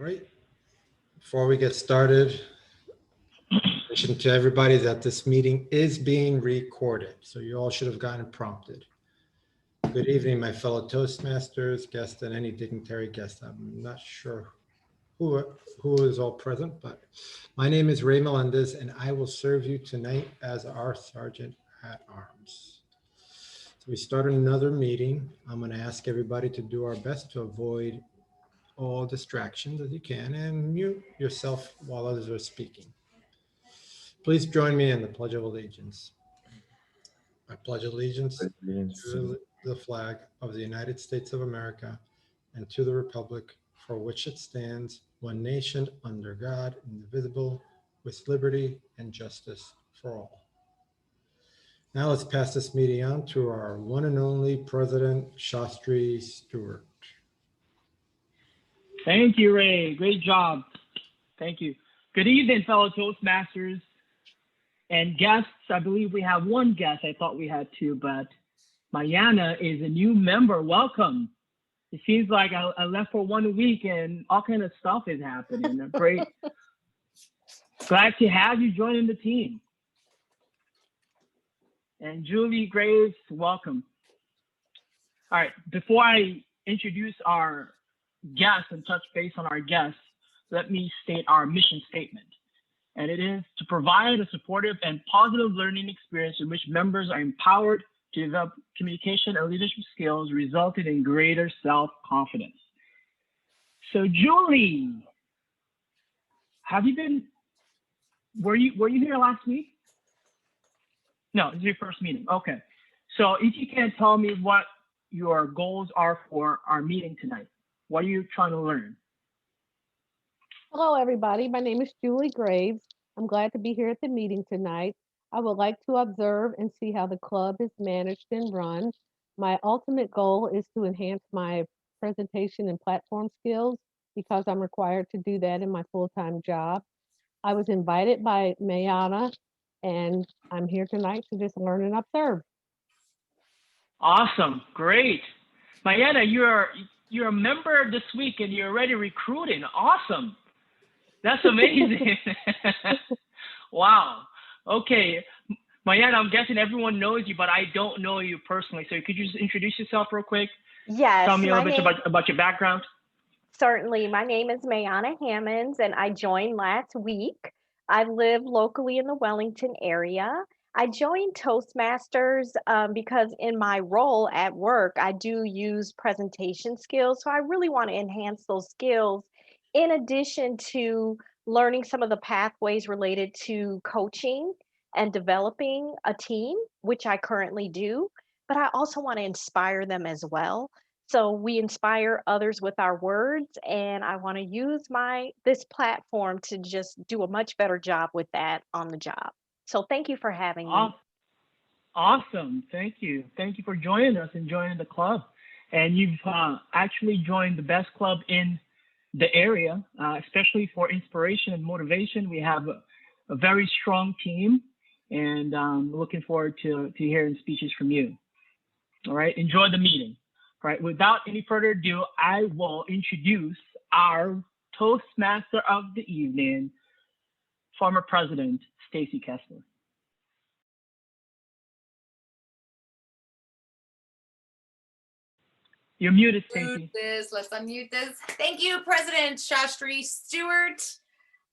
Right. Before we get started, mention to everybody that this meeting is being recorded, so you all should have gotten prompted. Good evening, my fellow Toastmasters, guests, and any dignitary guests. I'm not sure who is all present, but my name is Ray Melendez, and I will serve you tonight as our Sergeant at Arms. So we started another meeting. I'm going to ask everybody to do our best to avoid all distractions as you can and mute yourself while others are speaking. Please join me in the Pledge of Allegiance. I pledge allegiance to the flag of the United States of America and to the republic for which it stands, one nation under God, indivisible, with liberty and justice for all. Now let's pass this meeting on to our one and only President Shastri Stewart. Thank you, Ray. Great job. Thank you. Good evening, fellow Toastmasters and guests. I believe we have one guest. I thought we had two, but Mayana is a new member. Welcome. It seems like I left for 1 week and all kind of stuff is happening. Great. Glad to have you joining the team. And Julie Graves, welcome. All right, before I introduce our guests and touch base on our guests, let me state our mission statement. And it is to provide a supportive and positive learning experience in which members are empowered to develop communication and leadership skills, resulting in greater self-confidence. So Julie, were you here last week? No, this is your first meeting. Okay. So if you can tell me what your goals are for our meeting tonight. What are you trying to learn? Hello, everybody. My name is Julie Graves. I'm glad to be here at the meeting tonight. I would like to observe and see how the club is managed and run. My ultimate goal is to enhance my presentation and platform skills because I'm required to do that in my full-time job. I was invited by Mayana, and I'm here tonight to just learn and observe. Awesome, great. Mayana, you're a member this week and you're already recruiting. Awesome. That's amazing. Wow. Okay. Mayana, I'm guessing everyone knows you, but I don't know you personally. So could you just introduce yourself real quick? Yes. Tell me a little bit about your background. Certainly. My name is Mayana Hammonds, and I joined last week. I live locally in the Wellington area. I joined Toastmasters because in my role at work, I do use presentation skills. So I really want to enhance those skills in addition to learning some of the pathways related to coaching and developing a team, which I currently do. But I also want to inspire them as well. So we inspire others with our words, and I want to use this platform to just do a much better job with that on the job. So thank you for having me. Awesome. Thank you. Thank you for joining us and joining the club. And you've actually joined the best club in the area, especially for inspiration and motivation. We have a very strong team, and looking forward to hearing speeches from you. All right. Enjoy the meeting. All right. Without any further ado, I will introduce our Toastmaster of the evening, former President Stacy Kessler. You're muted, Stacy. Let's unmute this. Thank you, President Shastri Stewart,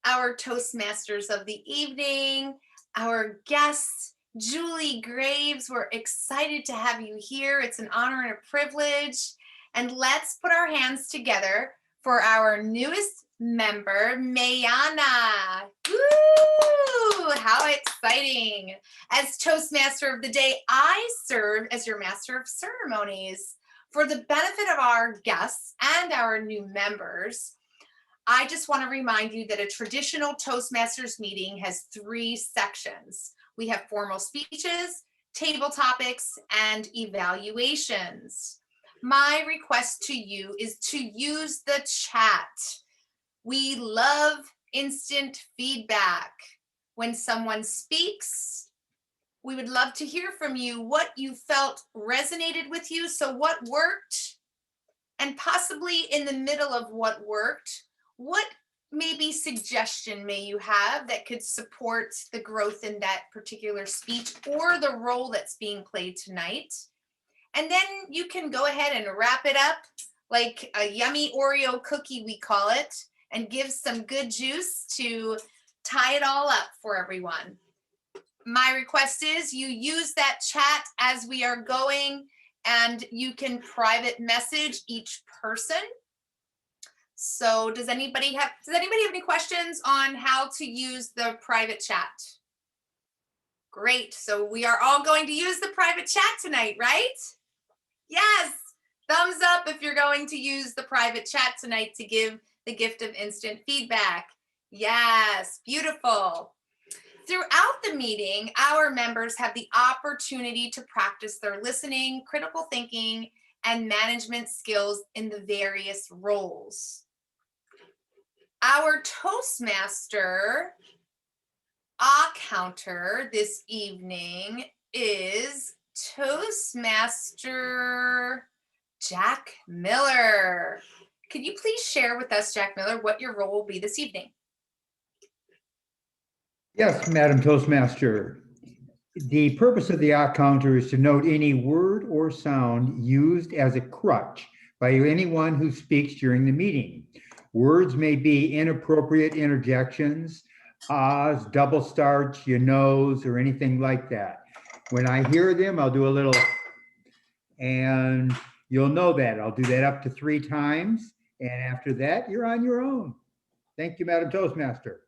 our Toastmasters of the evening, our guests, Julie Graves. We're excited to have you here. It's an honor and a privilege. And let's put our hands together for our newest member, Mayana. Woo! How exciting. As Toastmaster of the Day, I serve as your Master of Ceremonies. For the benefit of our guests and our new members, I just want to remind you that a traditional Toastmasters meeting has 3 sections. We have formal speeches, table topics, and evaluations. My request to you is to use the chat. We love instant feedback. When someone speaks, we would love to hear from you what you felt resonated with you. So what worked, and possibly in the middle of what worked, what maybe suggestion may you have that could support the growth in that particular speech or the role that's being played tonight? And then you can go ahead and wrap it up like a yummy Oreo cookie, we call it, and give some good juice to tie it all up for everyone. My request is you use that chat as we are going, and you can private message each person. So does anybody have any questions on how to use the private chat? Great. So we are all going to use the private chat tonight, right? Yes. Thumbs up if you're going to use the private chat tonight to give the gift of instant feedback. Yes. Beautiful. Throughout the meeting, our members have the opportunity to practice their listening, critical thinking, and management skills in the various roles. Our Toastmaster counter this evening is Toastmaster Jack Miller. Could you please share with us, Jack Miller, what your role will be this evening? Yes, Madam Toastmaster. The purpose of the counter is to note any word or sound used as a crutch by anyone who speaks during the meeting. Words may be inappropriate interjections, ahs, double starch, you knows, or anything like that. When I hear them, I'll do a little, and you'll know that. I'll do that up to 3 times, and after that, you're on your own. Thank you, Madam Toastmaster.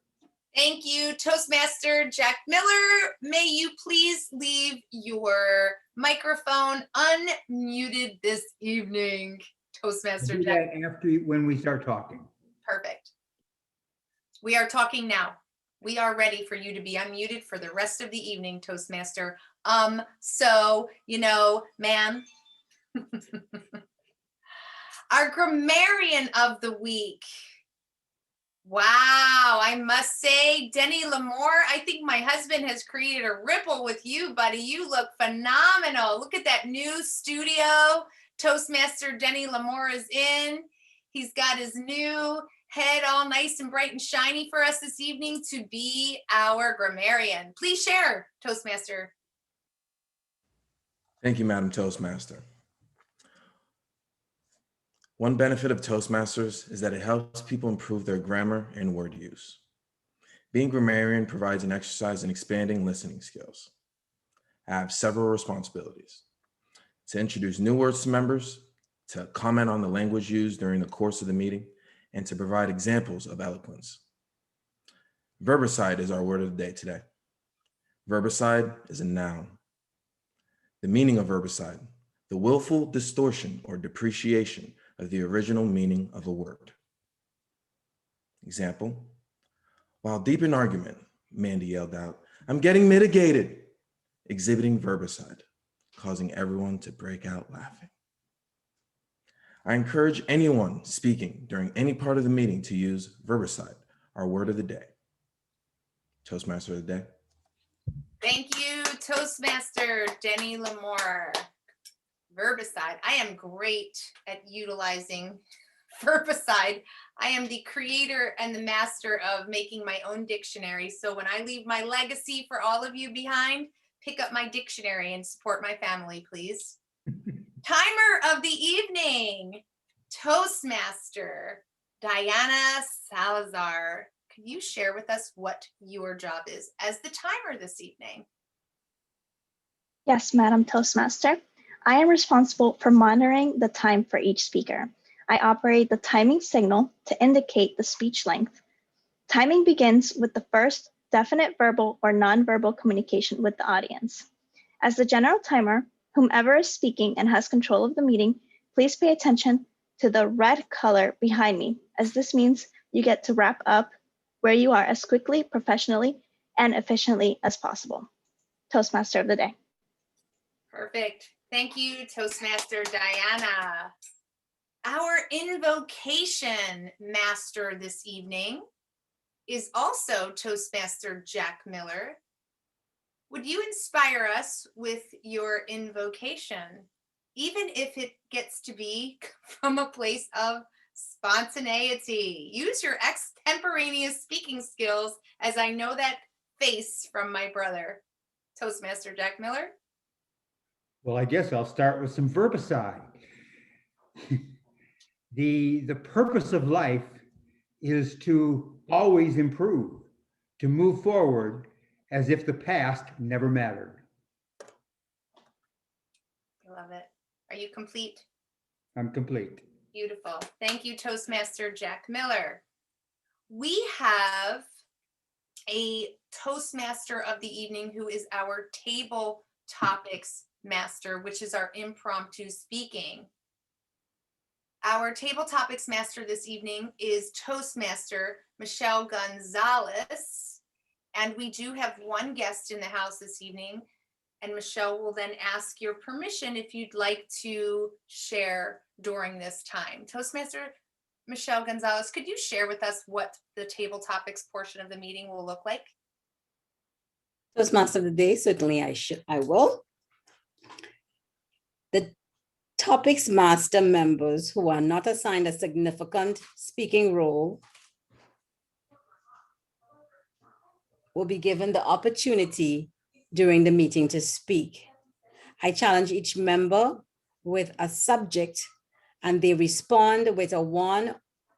Thank you, Toastmaster Jack Miller. May you please leave your microphone unmuted this evening, Toastmaster Do Jack. that after when we start talking. Perfect. We are talking now. We are ready for you to be unmuted for the rest of the evening, Toastmaster. Ma'am. Our grammarian of the week. Wow, I must say, Denny Lamore, I think my husband has created a ripple with you, buddy. You look phenomenal. Look at that new studio. Toastmaster Denny Lamore is in. He's got his new head all nice and bright and shiny for us this evening to be our grammarian. Please share, Toastmaster. Thank you, Madam Toastmaster. One benefit of Toastmasters is that it helps people improve their grammar and word use. Being grammarian provides an exercise in expanding listening skills. I have several responsibilities: to introduce new words to members, to comment on the language used during the course of the meeting, and to provide examples of eloquence. Verbicide is our word of the day today. Verbicide is a noun. The meaning of verbicide: the willful distortion or depreciation of the original meaning of a word. Example: while deep in argument, Mandy yelled out, "I'm getting mitigated," exhibiting verbicide, causing everyone to break out laughing. I encourage anyone speaking during any part of the meeting to use verbicide, our word of the day. Toastmaster of the day. Thank you, Toastmaster Denny Lamore. Verbicide. I am great at utilizing verbicide. I am the creator and the master of making my own dictionary. So when I leave my legacy for all of you behind, pick up my dictionary and support my family, please. Timer of the evening, Toastmaster Diana Salazar. Could you share with us what your job is as the timer this evening? Yes, Madam Toastmaster. I am responsible for monitoring the time for each speaker. I operate the timing signal to indicate the speech length. Timing begins with the first definite verbal or nonverbal communication with the audience. As the general timer, whomever is speaking and has control of the meeting, please pay attention to the red color behind me, as this means you get to wrap up where you are as quickly, professionally, and efficiently as possible. Toastmaster of the day. Perfect. Thank you, Toastmaster Diana. Our invocation master this evening is also Toastmaster Jack Miller. Would you inspire us with your invocation, even if it gets to be from a place of Spontaneity. Use your extemporaneous speaking skills, as I know that face from my brother. Toastmaster Jack Miller. Well, I guess I'll start with some verbicide. The purpose of life is to always improve, to move forward as if the past never mattered. I love it. Are you complete? I'm complete. Beautiful. Thank you, Toastmaster Jack Miller. We have a Toastmaster of the evening who is our table topics master, which is our impromptu speaking. Our table topics master this evening is Toastmaster Michelle Gonzalez. And we do have one guest in the house this evening. And Michelle will then ask your permission if you'd like to share during this time. Toastmaster Michelle Gonzalez, could you share with us what the table topics portion of the meeting will look like? Toastmaster of the day, certainly I will. The topics master members who are not assigned a significant speaking role will be given the opportunity during the meeting to speak. I challenge each member with a subject and they respond with a 1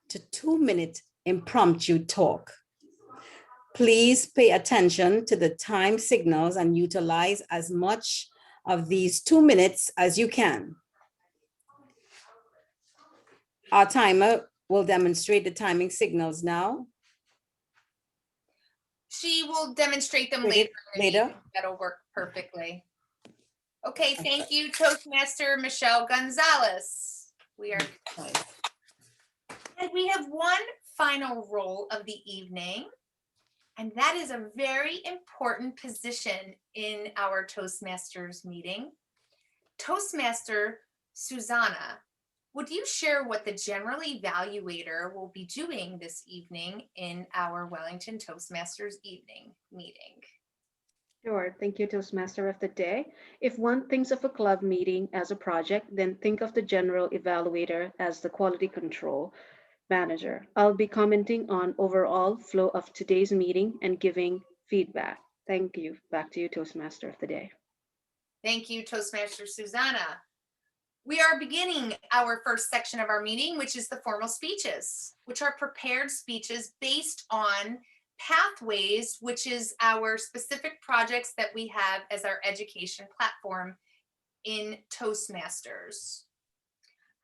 to 2 minute impromptu talk. Please pay attention to the time signals and utilize as much of these 2 minutes as you can. Our timer will demonstrate the timing signals now. She will demonstrate them later. That'll work perfectly. Okay, thank you, Toastmaster Michelle Gonzalez. And we have one final role of the evening, and that is a very important position in our Toastmasters meeting. Toastmaster Susanna, would you share what the General Evaluator will be doing this evening in our Wellington Toastmasters evening meeting? Sure. Thank you, Toastmaster of the day. If one thinks of a club meeting as a project, then think of the General Evaluator as the quality control manager. I'll be commenting on overall flow of today's meeting and giving feedback. Thank you. Back to you, Toastmaster of the day. Thank you, Toastmaster Susanna. We are beginning our first section of our meeting, which is the formal speeches, which are prepared speeches based on Pathways, which is our specific projects that we have as our education platform in Toastmasters.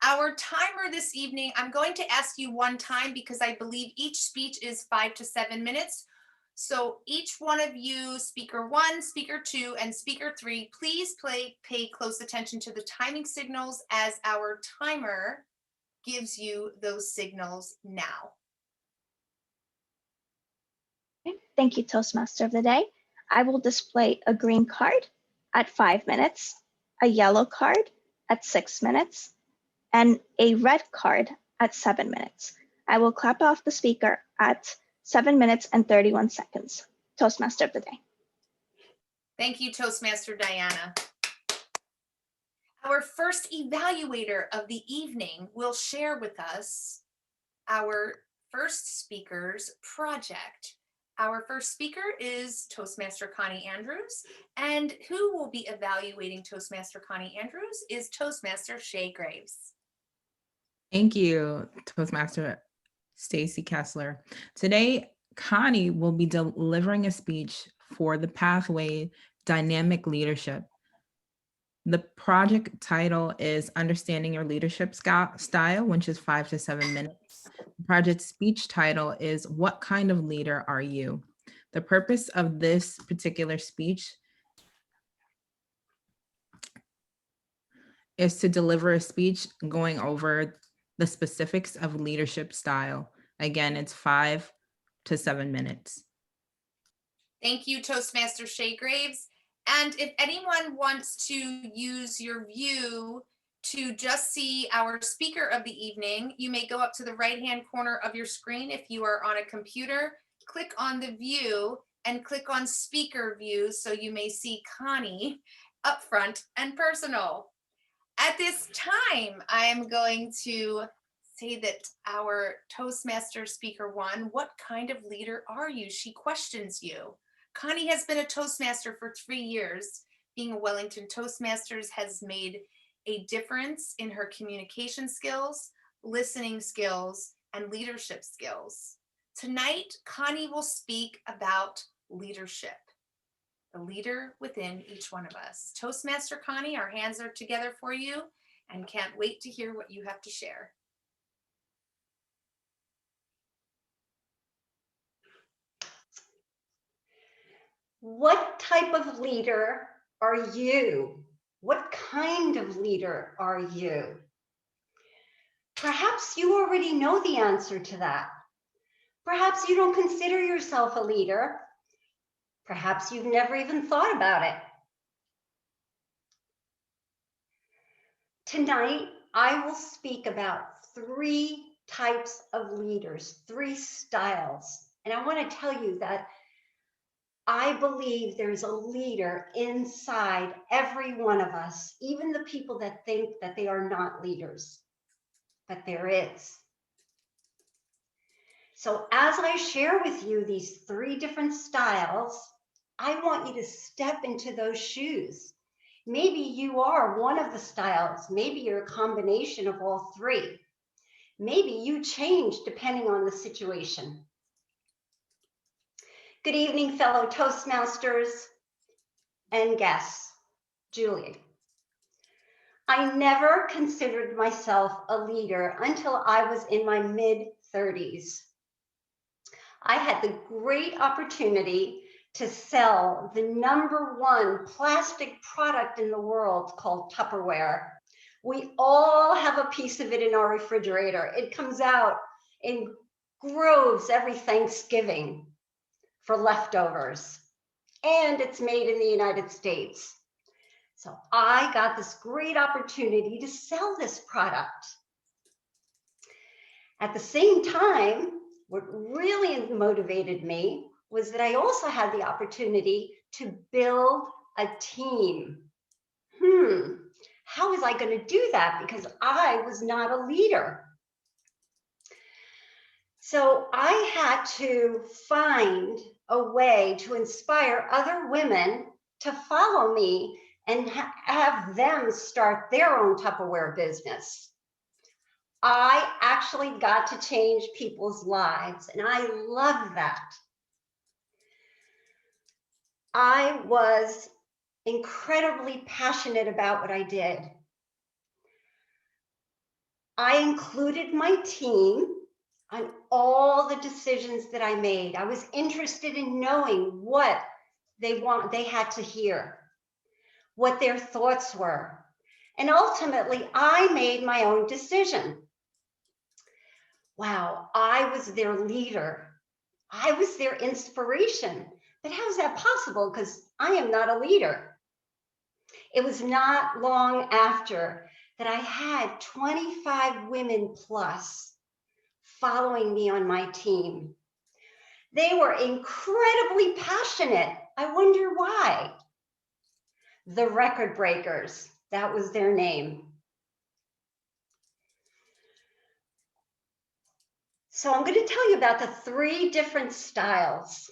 Our timer this evening, I'm going to ask you one time because I believe each speech is 5 to 7 minutes. So each one of you, speaker 1, speaker 2, and speaker 3, please pay close attention to the timing signals as our timer gives you those signals now. Okay, thank you, Toastmaster of the day. I will display a green card at 5 minutes, a yellow card at 6 minutes, and a red card at 7 minutes. I will clap off the speaker at 7 minutes and 31 seconds. Toastmaster of the day. Thank you, Toastmaster Diana. Our first evaluator of the evening will share with us our first speaker's project. Our first speaker is Toastmaster Connie Andrews, and who will be evaluating Toastmaster Connie Andrews is Toastmaster Shay Graves. Thank you, Toastmaster Stacy Kessler. Today, Connie will be delivering a speech for the Pathway Dynamic Leadership. The project title is Understanding Your Leadership Style, which is 5 to 7 minutes. The project speech title is What Kind of Leader Are You? The purpose of this particular speech is to deliver a speech going over the specifics of leadership style. Again, it's 5 to 7 minutes. Thank you, Toastmaster Shay Graves. And if anyone wants to use your view to just see our speaker of the evening, you may go up to the right-hand corner of your screen. If you are on a computer, click on the view and click on speaker view so you may see Connie up front and personal. At this time, I am going to say that our Toastmaster speaker one, what kind of leader are you? She questions you. Connie has been a Toastmaster for 3 years. Being a Wellington Toastmasters has made a difference in her communication skills, listening skills, and leadership skills. Tonight, Connie will speak about leadership, the leader within each one of us. Toastmaster Connie, our hands are together for you and can't wait to hear what you have to share. What type of leader are you? What kind of leader are you? Perhaps you already know the answer to that. Perhaps you don't consider yourself a leader. Perhaps you've never even thought about it. Tonight, I will speak about 3 types of leaders, 3 styles. And I want to tell you that I believe there's a leader inside every one of us, even the people that think that they are not leaders, but there is. So as I share with you these 3 different styles, I want you to step into those shoes. Maybe you are one of the styles. Maybe you're a combination of all 3. Maybe you change depending on the situation. Good evening, fellow Toastmasters and guests. Julie. I never considered myself a leader until I was in my mid-30s. I had the great opportunity to sell the #1 plastic product in the world called Tupperware. We all have a piece of it in our refrigerator. It comes out in groves every Thanksgiving for leftovers, and it's made in the United States. So I got this great opportunity to sell this product. At the same time, what really motivated me was that I also had the opportunity to build a team. How was I going to do that? Because I was not a leader. So I had to find a way to inspire other women to follow me and have them start their own Tupperware business. I actually got to change people's lives, and I love that. I was incredibly passionate about what I did. I included my team on all the decisions that I made. I was interested in knowing what they had to hear, what their thoughts were. And ultimately, I made my own decision. Wow, I was their leader. I was their inspiration. But how is that possible? Because I am not a leader. It was not long after that I had 25 women plus following me on my team. They were incredibly passionate. I wonder why. The Record Breakers, that was their name. So I'm going to tell you about the 3 different styles.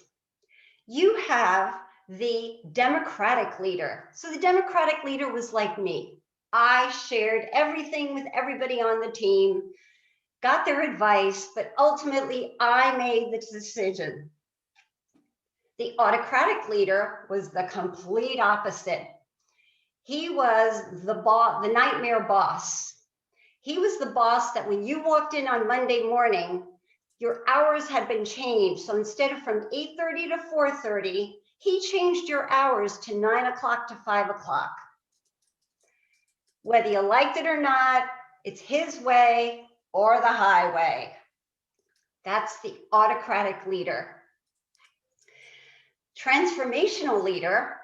You have the democratic leader. So the democratic leader was like me. I shared everything with everybody on the team, got their advice, but ultimately I made the decision. The autocratic leader was the complete opposite. He was the nightmare boss. He was the boss that when you walked in on Monday morning, your hours had been changed. So instead of from 8:30 to 4:30, he changed your hours to 9 o'clock to 5 o'clock. Whether you liked it or not, it's his way or the highway. That's the autocratic leader. Transformational leader,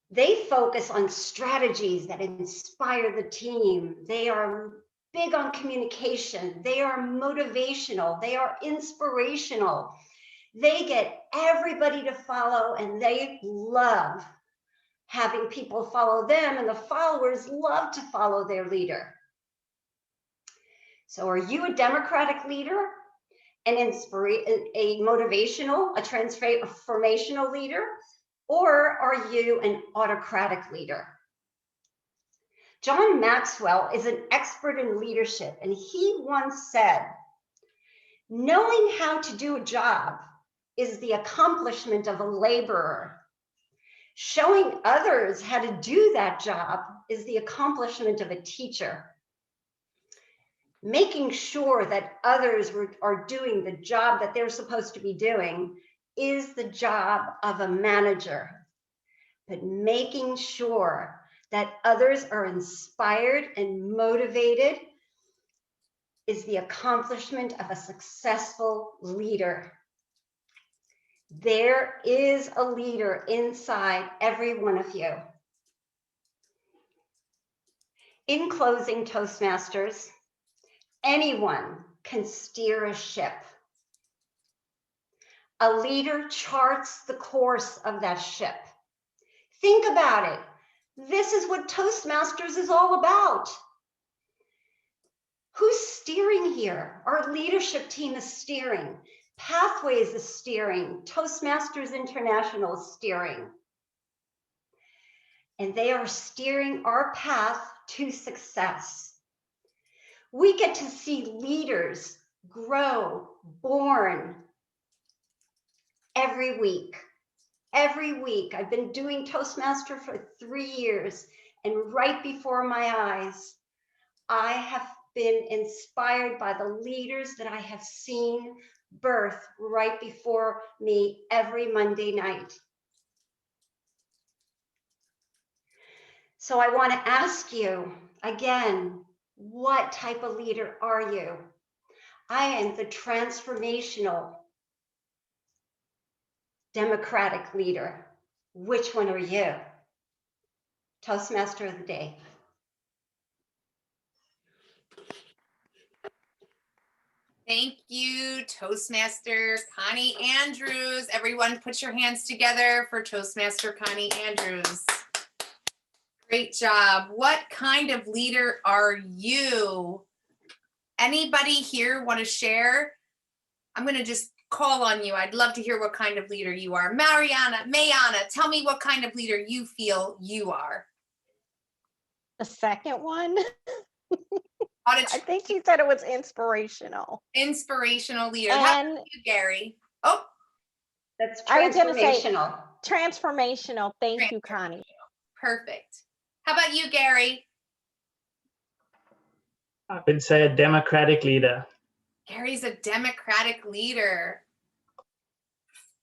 they focus on strategies that inspire the team. They are big on communication. They are motivational. They are inspirational. They get everybody to follow, and they love having people follow them, and the followers love to follow their leader. So are you a democratic leader, a motivational, a transformational leader, or are you an autocratic leader? John Maxwell is an expert in leadership, and he once said, knowing how to do a job is the accomplishment of a laborer. Showing others how to do that job is the accomplishment of a teacher. Making sure that others are doing the job that they're supposed to be doing is the job of a manager. But making sure that others are inspired and motivated is the accomplishment of a successful leader. There is a leader inside every one of you. In closing, Toastmasters, anyone can steer a ship. A leader charts the course of that ship. Think about it. This is what Toastmasters is all about. Who's steering here? Our leadership team is steering. Pathways is steering. Toastmasters International is steering. And they are steering our path to success. We get to see leaders grow, born every week. Every week. I've been doing Toastmaster for 3 years, and right before my eyes, I have been inspired by the leaders that I have seen birth right before me every Monday night. So I want to ask you again, what type of leader are you? I am the transformational democratic leader. Which one are you? Toastmaster of the day. Thank you, Toastmaster Connie Andrews. Everyone put your hands together for Toastmaster Connie Andrews. Great job. What kind of leader are you? Anybody here want to share? I'm going to just call on you. I'd love to hear what kind of leader you are. Mayana, tell me what kind of leader you feel you are. The second one? I think he said it was inspirational. Inspirational leader. How about you, Gary? Oh, that's transformational. I was going to say transformational. Thank you, Connie. Perfect. How about you, Gary? I would say a democratic leader. Gary's a democratic leader.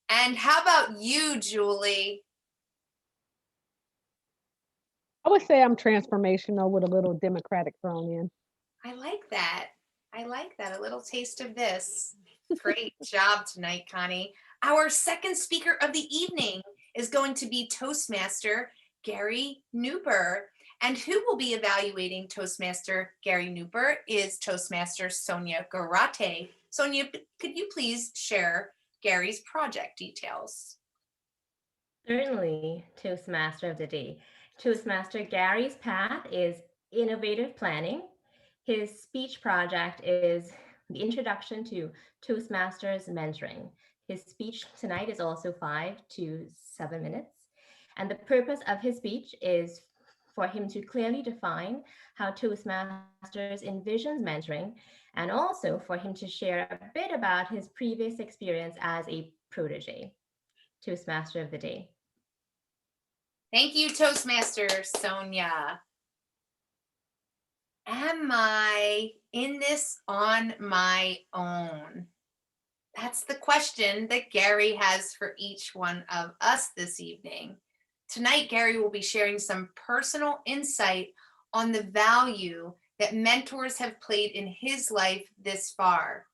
And how about you, Julie? I would say I'm transformational with a little democratic thrown in. I like that. I like that. A little taste of this. Great job tonight, Connie. Our second speaker of the evening is going to be Toastmaster Gary Nuber. And who will be evaluating Toastmaster Gary Nuber is Toastmaster Sonia Garate. Sonia, could you please share Gary's project details? Certainly, Toastmaster of the day. Toastmaster Gary's path is innovative planning. His speech project is the introduction to Toastmasters mentoring. His speech tonight is also 5 to 7 minutes. And the purpose of his speech is for him to clearly define how Toastmasters envisions mentoring, and also for him to share a bit about his previous experience as a protege. Toastmaster of the day. Thank you, Toastmaster Sonia. Am I in this on my own? That's the question that Gary has for each one of us this evening. Tonight, Gary will be sharing some personal insight on the value that mentors have played in his life this far.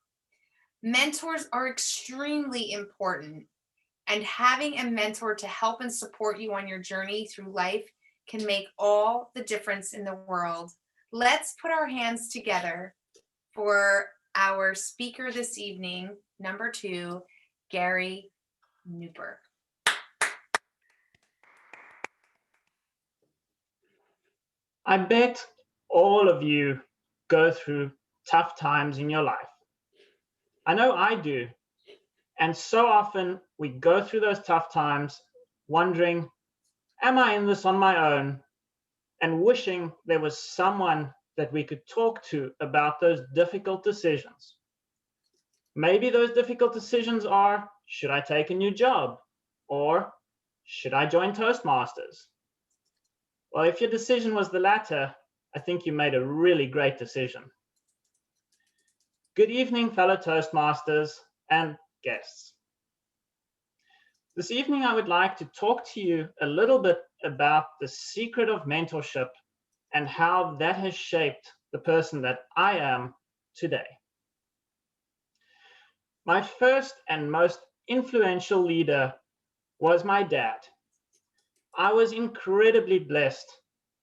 Mentors are extremely important, and having a mentor to help and support you on your journey through life can make all the difference in the world. Let's put our hands together for our speaker this evening, number 2, Gary Nuber. I bet all of you go through tough times in your life. I know I do. And so often we go through those tough times wondering, am I in this on my own? And wishing there was someone that we could talk to about those difficult decisions. Maybe those difficult decisions are, should I take a new job? Or should I join Toastmasters? Well, if your decision was the latter, I think you made a really great decision. Good evening, fellow Toastmasters and guests. This evening, I would like to talk to you a little bit about the secret of mentorship and how that has shaped the person that I am today. My first and most influential leader was my dad. I was incredibly blessed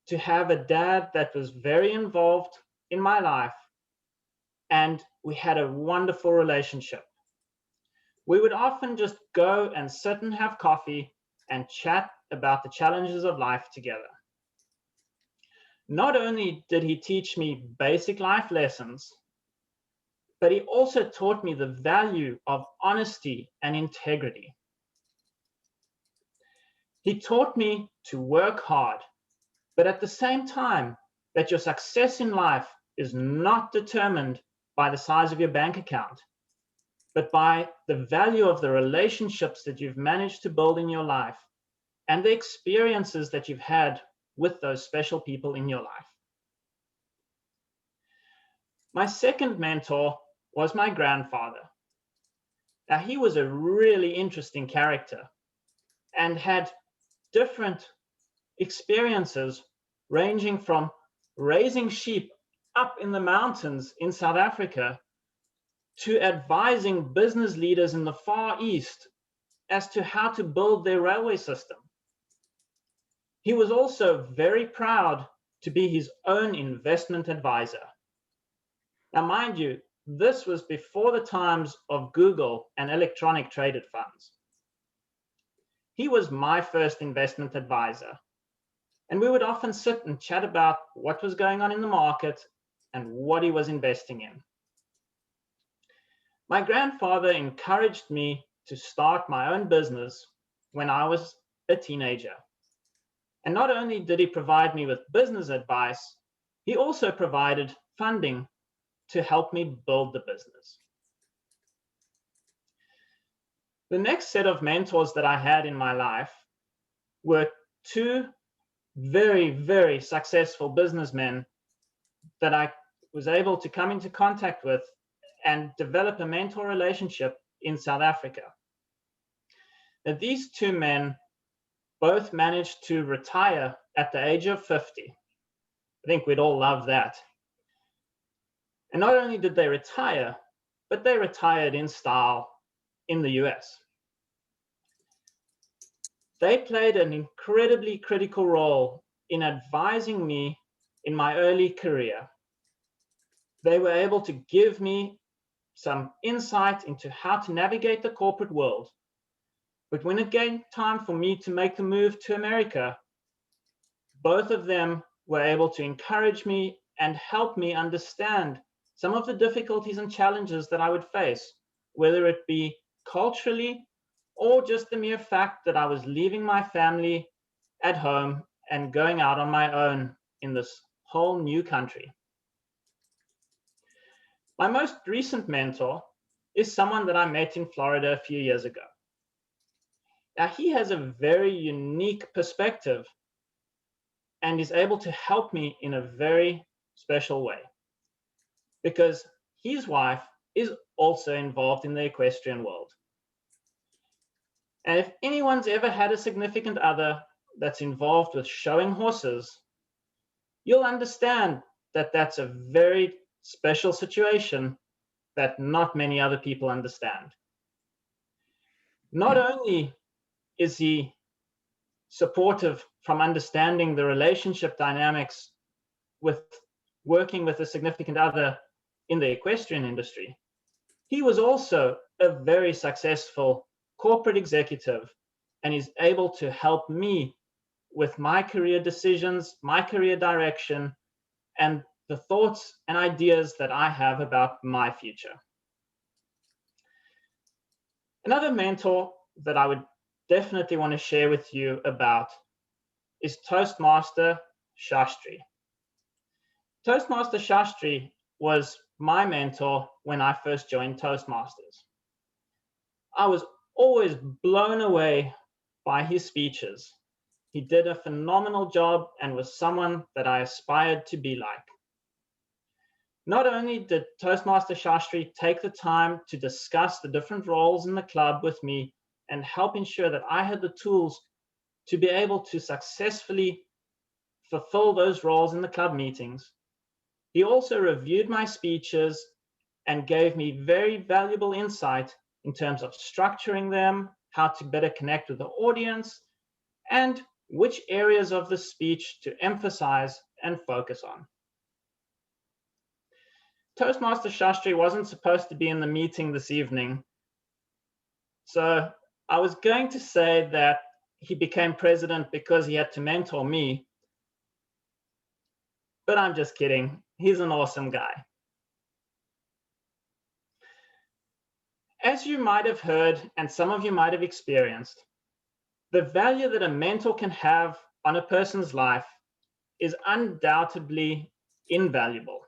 to have a dad that was very involved in my life, and we had a wonderful relationship. We would often just go and sit and have coffee and chat about the challenges of life together. Not only did he teach me basic life lessons, but he also taught me the value of honesty and integrity. He taught me to work hard, but at the same time, that your success in life is not determined by the size of your bank account, but by the value of the relationships that you've managed to build in your life and the experiences that you've had with those special people in your life. My second mentor was my grandfather. Now, he was a really interesting character and had different experiences ranging from raising sheep up in the mountains in South Africa to advising business leaders in the Far East as to how to build their railway system. He was also very proud to be his own investment advisor. Now, mind you, this was before the times of Google and electronic traded funds. He was my first investment advisor, and we would often sit and chat about what was going on in the market and what he was investing in. My grandfather encouraged me to start my own business when I was a teenager. And not only did he provide me with business advice, he also provided funding to help me build the business. The next set of mentors that I had in my life were two very, very successful businessmen that I was able to come into contact with and develop a mentor relationship in South Africa. Now, these two men both managed to retire at the age of 50. I think we'd all love that. And not only did they retire, but they retired in style in the US. They played an incredibly critical role in advising me in my early career. They were able to give me some insight into how to navigate the corporate world. But when it came time for me to make the move to America, both of them were able to encourage me and help me understand some of the difficulties and challenges that I would face, whether it be culturally or just the mere fact that I was leaving my family at home and going out on my own in this whole new country. My most recent mentor is someone that I met in Florida a few years ago. Now, he has a very unique perspective and is able to help me in a very special way because his wife is also involved in the equestrian world. And if anyone's ever had a significant other that's involved with showing horses, you'll understand that that's a very special situation that not many other people understand. Not only is he supportive from understanding the relationship dynamics with working with a significant other in the equestrian industry, he was also a very successful corporate executive and is able to help me with my career decisions, my career direction, and the thoughts and ideas that I have about my future. Another mentor that I would definitely want to share with you about is Toastmaster Shastri. Toastmaster Shastri was my mentor when I first joined Toastmasters. I was always blown away by his speeches. He did a phenomenal job and was someone that I aspired to be like. Not only did Toastmaster Shastri take the time to discuss the different roles in the club with me and help ensure that I had the tools to be able to successfully fulfill those roles in the club meetings, he also reviewed my speeches and gave me very valuable insight in terms of structuring them, how to better connect with the audience, and which areas of the speech to emphasize and focus on. Toastmaster Shastri wasn't supposed to be in the meeting this evening, so I was going to say that he became president because he had to mentor me, but I'm just kidding. He's an awesome guy. As you might have heard, and some of you might have experienced, the value that a mentor can have on a person's life is undoubtedly invaluable.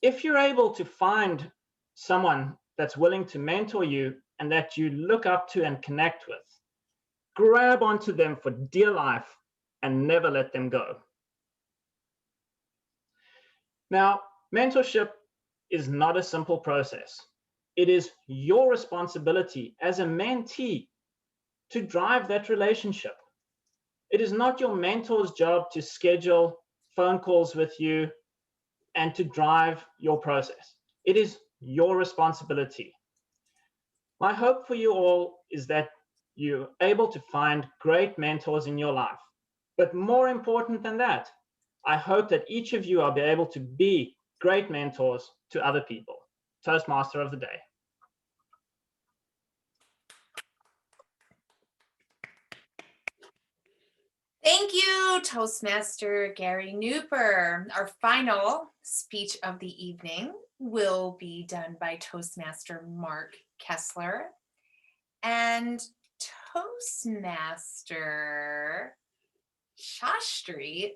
If you're able to find someone that's willing to mentor you and that you look up to and connect with, grab onto them for dear life and never let them go. Now, mentorship is not a simple process. It is your responsibility as a mentee to drive that relationship. It is not your mentor's job to schedule phone calls with you and to drive your process. It is your responsibility. My hope for you all is that you're able to find great mentors in your life. But more important than that, I hope that each of you are able to be great mentors to other people. Toastmaster of the day. Thank you, Toastmaster Gary Newport. Our final speech of the evening will be done by Toastmaster Mark Kessler. And Toastmaster Shastri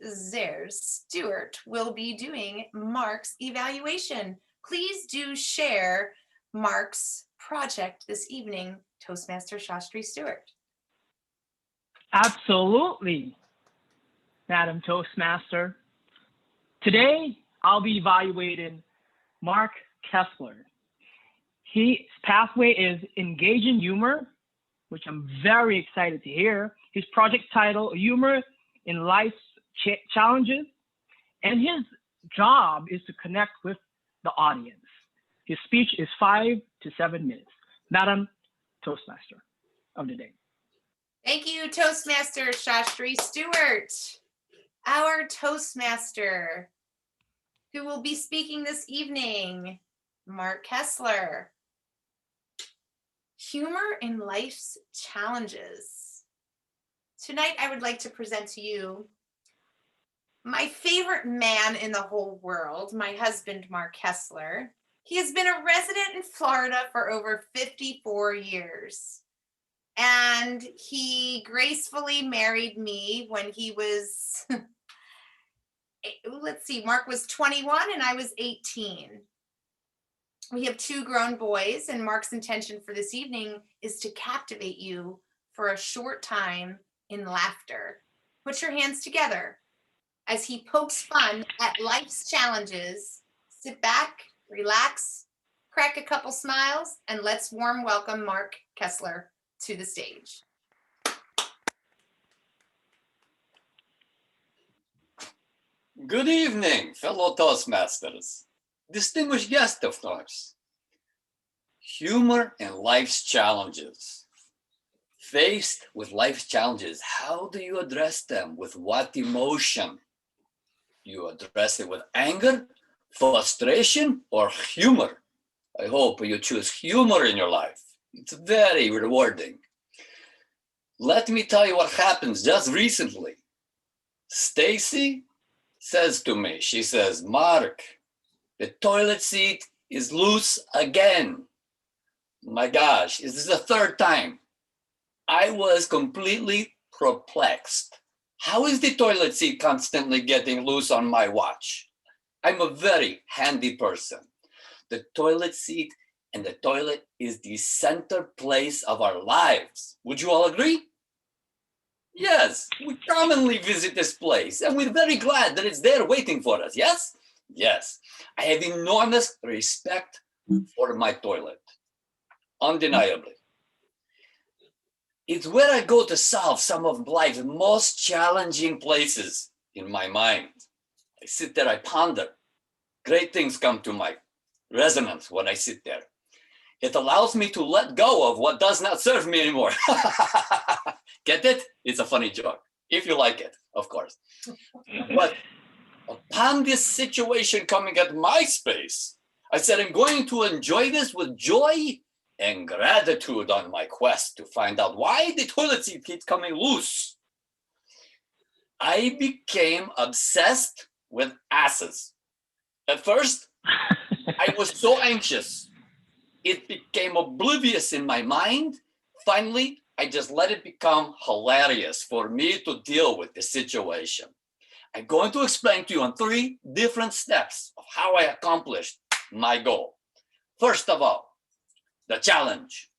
Stewart will be doing Mark's evaluation. Please do share Mark's project this evening, Toastmaster Shastri Stewart. Absolutely, Madam Toastmaster. Today, I'll be evaluating Mark Kessler. His pathway is engaging humor, which I'm very excited to hear. His project title, Humor in Life's Challenges, and his job is to connect with the audience. His speech is 5 to 7 minutes. Madam Toastmaster of the day. Thank you, Toastmaster Shastri Stewart. Our Toastmaster, who will be speaking this evening, Mark Kessler. Humor in Life's Challenges. Tonight, I would like to present to you my favorite man in the whole world, my husband, Mark Kessler. He has been a resident in Florida for over 54 years. And he gracefully married me when he was, let's see, Mark was 21 and I was 18. We have 2 grown boys, and Mark's intention for this evening is to captivate you for a short time in laughter. Put your hands together as he pokes fun at life's challenges. Sit back, relax, crack a couple smiles, and let's warm welcome Mark Kessler to the stage. Good evening, fellow Toastmasters. Distinguished guest, of course. Humor in life's challenges. Faced with life's challenges, how do you address them? With what emotion? You address it with anger, frustration, or humor? I hope you choose humor in your life. It's very rewarding. Let me tell you what happened just recently. Stacy says to me, she says, Mark, the toilet seat is loose again. My gosh, this is the third time. I was completely perplexed. How is the toilet seat constantly getting loose on my watch? I'm a very handy person. The toilet seat and the toilet is the center place of our lives. Would you all agree? Yes, we commonly visit this place and we're very glad that it's there waiting for us, yes? Yes, I have enormous respect for my toilet, undeniably. It's where I go to solve some of life's most challenging places in my mind. I sit there, I ponder. Great things come to my resonance when I sit there. It allows me to let go of what does not serve me anymore. Get it? It's a funny joke, if you like it, of course. But upon this situation coming at my space, I said, I'm going to enjoy this with joy and gratitude on my quest to find out why the toilet seat keeps coming loose. I became obsessed with asses. At first, I was so anxious. It became oblivious in my mind. Finally, I just let it become hilarious for me to deal with the situation. I'm going to explain to you on 3 different steps of how I accomplished my goal. First of all, the challenge.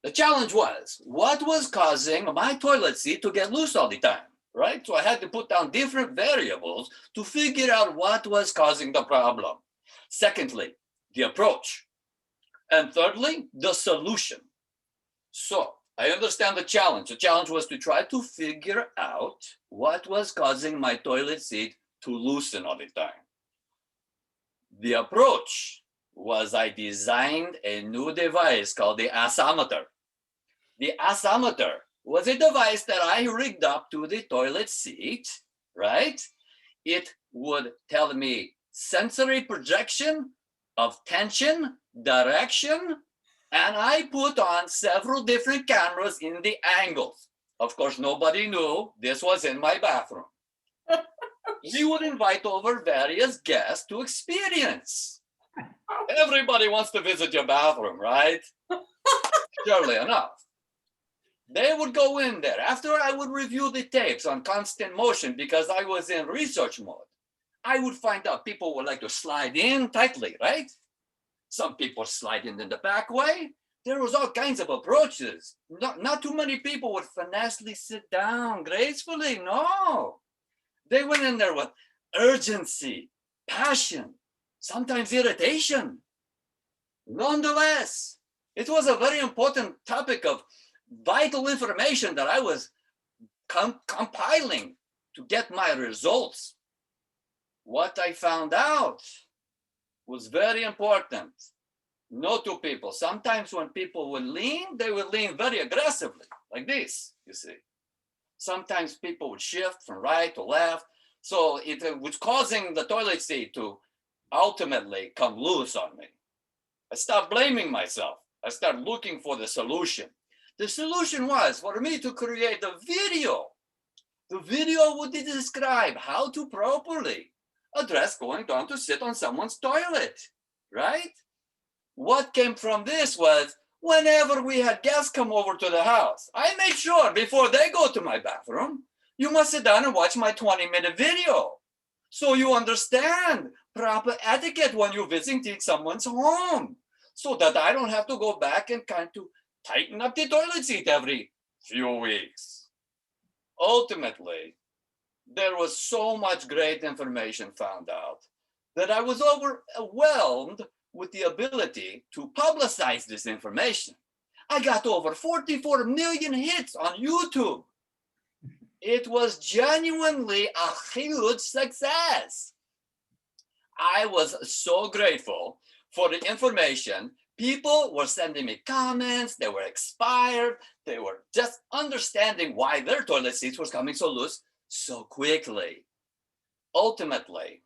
The challenge was, what was causing my toilet seat to get loose all the time, right? So I had to put down different variables to figure out what was causing the problem. Secondly, the approach. And thirdly, the solution. So I understand the challenge. The challenge was to try to figure out what was causing my toilet seat to loosen all the time. The approach was I designed a new device called the assometer. The assometer was a device that I rigged up to the toilet seat, right? It would tell me sensory projection of tension, direction, and I put on several different cameras in the angles. Of course, nobody knew this was in my bathroom. He would invite over various guests to experience. Everybody wants to visit your bathroom, right? Surely enough. They would go in there. After I would review the tapes on constant motion because I was in research mode, I would find out people would like to slide in tightly, right? Some people slide in the back way. There was all kinds of approaches. Not too many people would finessely sit down gracefully. No. They went in there with urgency, passion, sometimes irritation. Nonetheless, it was a very important topic of vital information that I was compiling to get my results. What I found out was very important. No two people. Sometimes when people would lean, they would lean very aggressively, like this, you see. Sometimes people would shift from right to left. So it was causing the toilet seat to ultimately come loose on me. I stopped blaming myself. I started looking for the solution. The solution was for me to create a video. The video would describe how to properly address going down to sit on someone's toilet, right? What came from this was whenever we had guests come over to the house, I made sure before they go to my bathroom, you must sit down and watch my 20-minute video. So you understand proper etiquette when you're visiting someone's home, so that I don't have to go back and kind of tighten up the toilet seat every few weeks. Ultimately, there was so much great information found out that I was overwhelmed with the ability to publicize this information. I got over 44 million hits on YouTube. It was genuinely a huge success. I was so grateful for the information. People were sending me comments, they were inspired, they were just understanding why their toilet seats were coming so loose so quickly. Ultimately,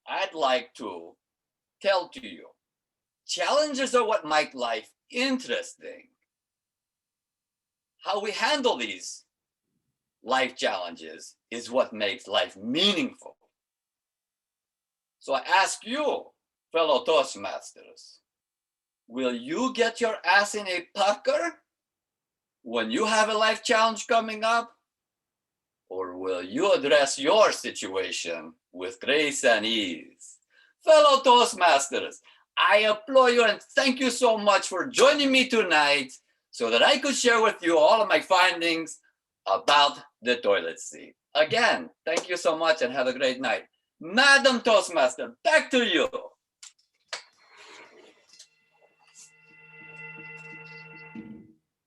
I'd like to tell to you, challenges are what make life interesting. How we handle these life challenges is what makes life meaningful. So I ask you, fellow Toastmasters, will you get your ass in a pucker when you have a life challenge coming up? Or will you address your situation with grace and ease? Fellow Toastmasters, I applaud you and thank you so much for joining me tonight so that I could share with you all of my findings about the toilet seat. Again, thank you so much and have a great night. Madam Toastmaster, back to you.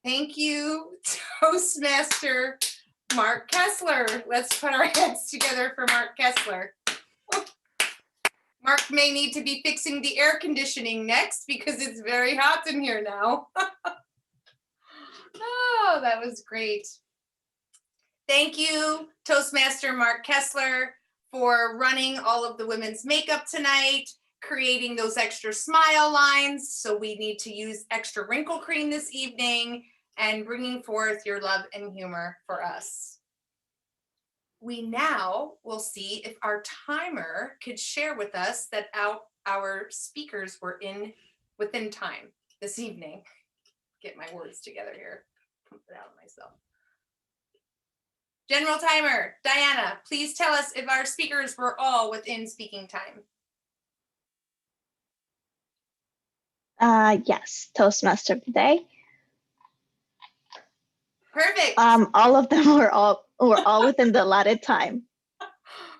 Thank you, Toastmaster Mark Kessler. Let's put our heads together for Mark Kessler. Mark may need to be fixing the air conditioning next because it's very hot in here now. Oh, that was great. Thank you, Toastmaster Mark Kessler, for running all of the women's makeup tonight, creating those extra smile lines. So we need to use extra wrinkle cream this evening, and bringing forth your love and humor for us. We now will see if our timer could share with us that our speakers were within time this evening. Get my words together here. Put it out of myself. General timer, Diana, please tell us if our speakers were all within speaking time. Yes, Toastmaster today. Perfect. All of them were all within the allotted time.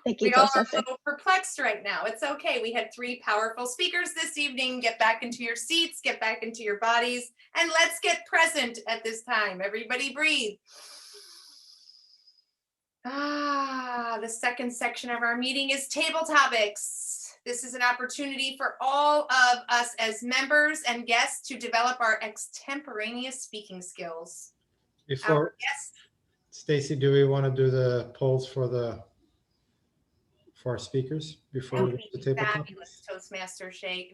Thank you, We all are Toastmaster. a little perplexed right now. It's okay. We had 3 powerful speakers this evening. Get back into your seats, get back into your bodies, and let's get present at this time. Everybody breathe. The second section of our meeting is table topics. This is an opportunity for all of us as members and guests to develop our extemporaneous speaking skills. Before, Stacy, do we want to do the polls for our speakers before we get to the table topics? Fabulous, Toastmaster Shay.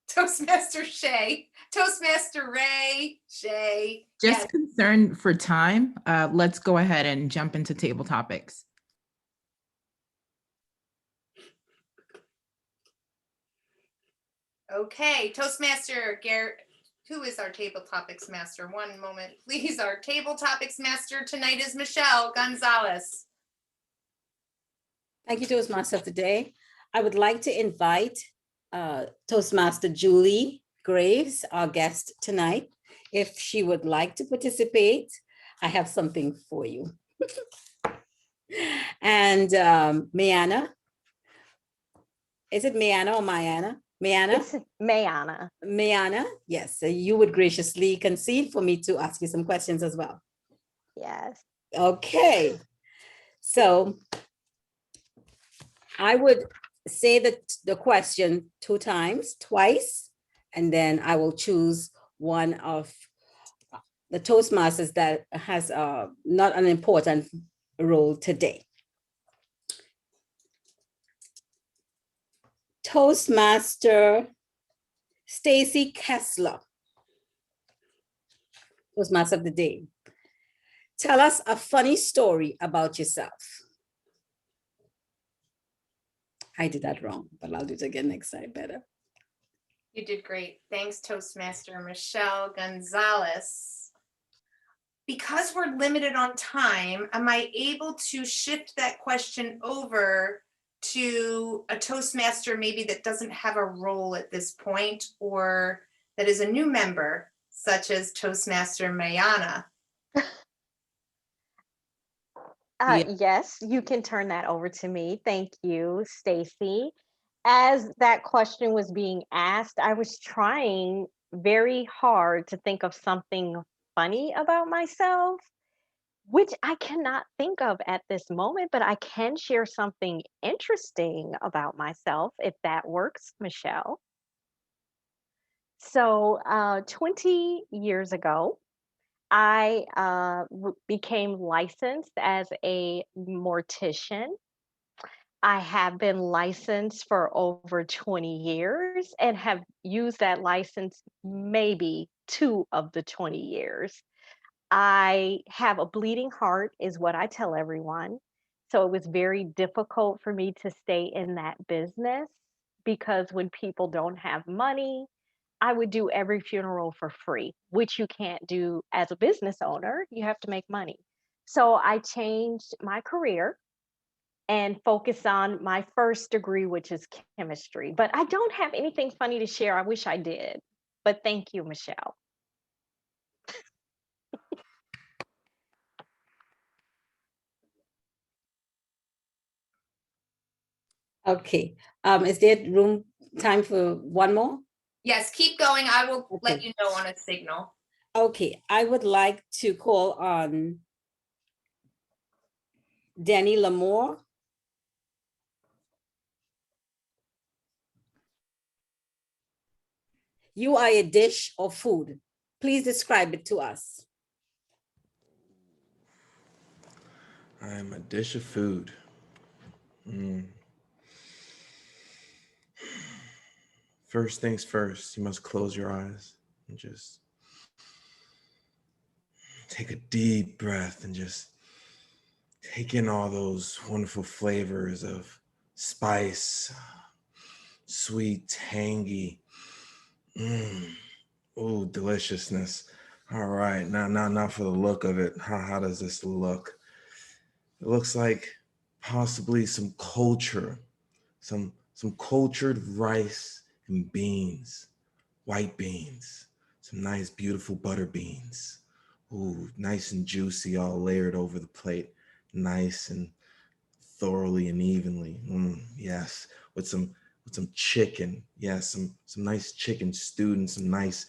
Toastmaster Shay. Toastmaster Ray. Shay. Just Yes. concerned for time, let's go ahead and jump into table topics. Okay, Toastmaster Garrett. Who is our table topics master? One moment, please. Our table topics master tonight is Michelle Gonzalez. Thank you, Toastmaster of the day. I would like to invite Toastmaster Julie Graves, our guest tonight. If she would like to participate, I have something for you. And Mayana, is it Mayana or Mayana? Mayana? It's Mayana. Mayana, yes. So you would graciously concede for me to ask you some questions as well. Yes. Okay. So I would say the question twice, and then I will choose one of the Toastmasters that has not an important role today. Toastmaster Stacy Kessler, Toastmaster of the day. Tell us a funny story about yourself. I did that wrong, but I'll do it again next time better. You did great. Thanks, Toastmaster Michelle Gonzalez. Because we're limited on time, am I able to shift that question over to a Toastmaster maybe that doesn't have a role at this point, or that is a new member, such as Toastmaster Mayana? Yes, you can turn that over to me. Thank you, Stacy. As that question was being asked, I was trying very hard to think of something funny about myself, which I cannot think of at this moment, but I can share something interesting about myself, if that works, Michelle. So 20 years ago, I became licensed as a mortician. I have been licensed for over 20 years and have used that license maybe 2 of the 20 years. I have a bleeding heart, is what I tell everyone. So it was very difficult for me to stay in that business. because when people don't have money, I would do every funeral for free, which you can't do as a business owner. You have to make money. So I changed my career and focus on my first degree, which is chemistry. But I don't have anything funny to share. I wish I did. But thank you, Michelle. Okay. Is there time for one more? Yes, keep going. I will let Okay. you know on a signal. Okay, I would like to call on Danny Lamore. You are a dish or food. Please describe it to us. I'm a dish of food. First things first, you must close your eyes and just take a deep breath and just take in all those wonderful flavors of spice, sweet, tangy, oh, deliciousness. All right, now for the look of it. How does this look? It looks like possibly some culture, some cultured rice and beans, white beans, some nice, beautiful butter beans. Ooh, nice and juicy, all layered over the plate, nice and thoroughly and evenly. Yes, with some chicken. Yes, some nice chicken stewed and some nice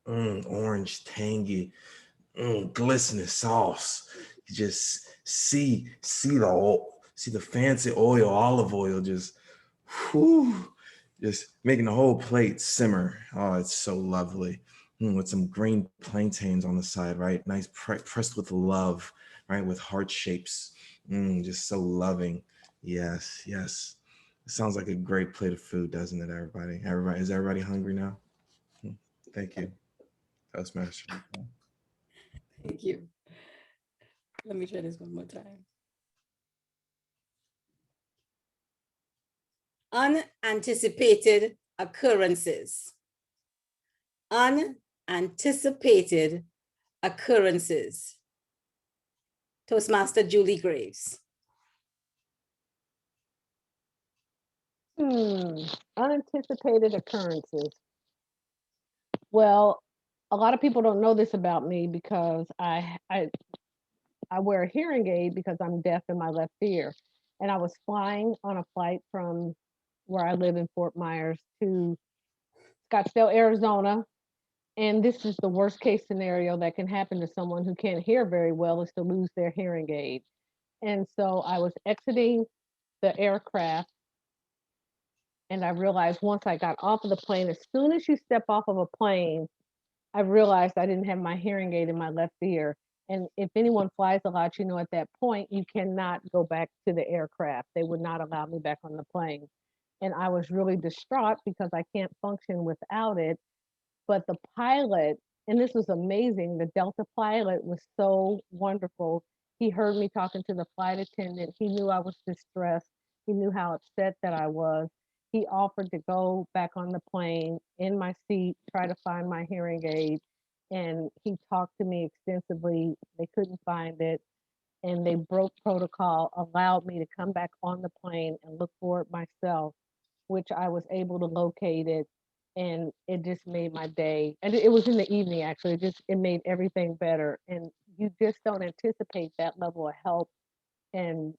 orange tangy, glistening sauce. You just see the fancy oil, olive oil, just making the whole plate simmer. Oh, it's so lovely. With some green plantains on the side, right? Nice, pressed with love, right? With heart shapes. Just so loving. Yes. It sounds like a great plate of food, doesn't it, everybody? Is everybody hungry now? Thank you, Toastmaster. Thank you. Let me try this one more time. Unanticipated occurrences. Unanticipated occurrences. Toastmaster Julie Graves. Unanticipated occurrences. Well, a lot of people don't know this about me because I wear a hearing aid because I'm deaf in my left ear. And I was flying on a flight from where I live in Fort Myers to Scottsdale, Arizona. And this is the worst case scenario that can happen to someone who can't hear very well, is to lose their hearing aid. And so I was exiting the aircraft, and I realized once I got off of the plane, as soon as you step off of a plane, I realized I didn't have my hearing aid in my left ear. And if anyone flies a lot, you know, at that point, you cannot go back to the aircraft. They would not allow me back on the plane. And I was really distraught because I can't function without it. But the pilot, and this was amazing, the Delta pilot was so wonderful. He heard me talking to the flight attendant. He knew I was distressed. He knew how upset that I was. He offered to go back on the plane in my seat, try to find my hearing aid. And he talked to me extensively. They couldn't find it. And they broke protocol, allowed me to come back on the plane and look for it myself, which I was able to locate it. And it just made my day. And it was in the evening, actually. It made everything better. And you just don't anticipate that level of help and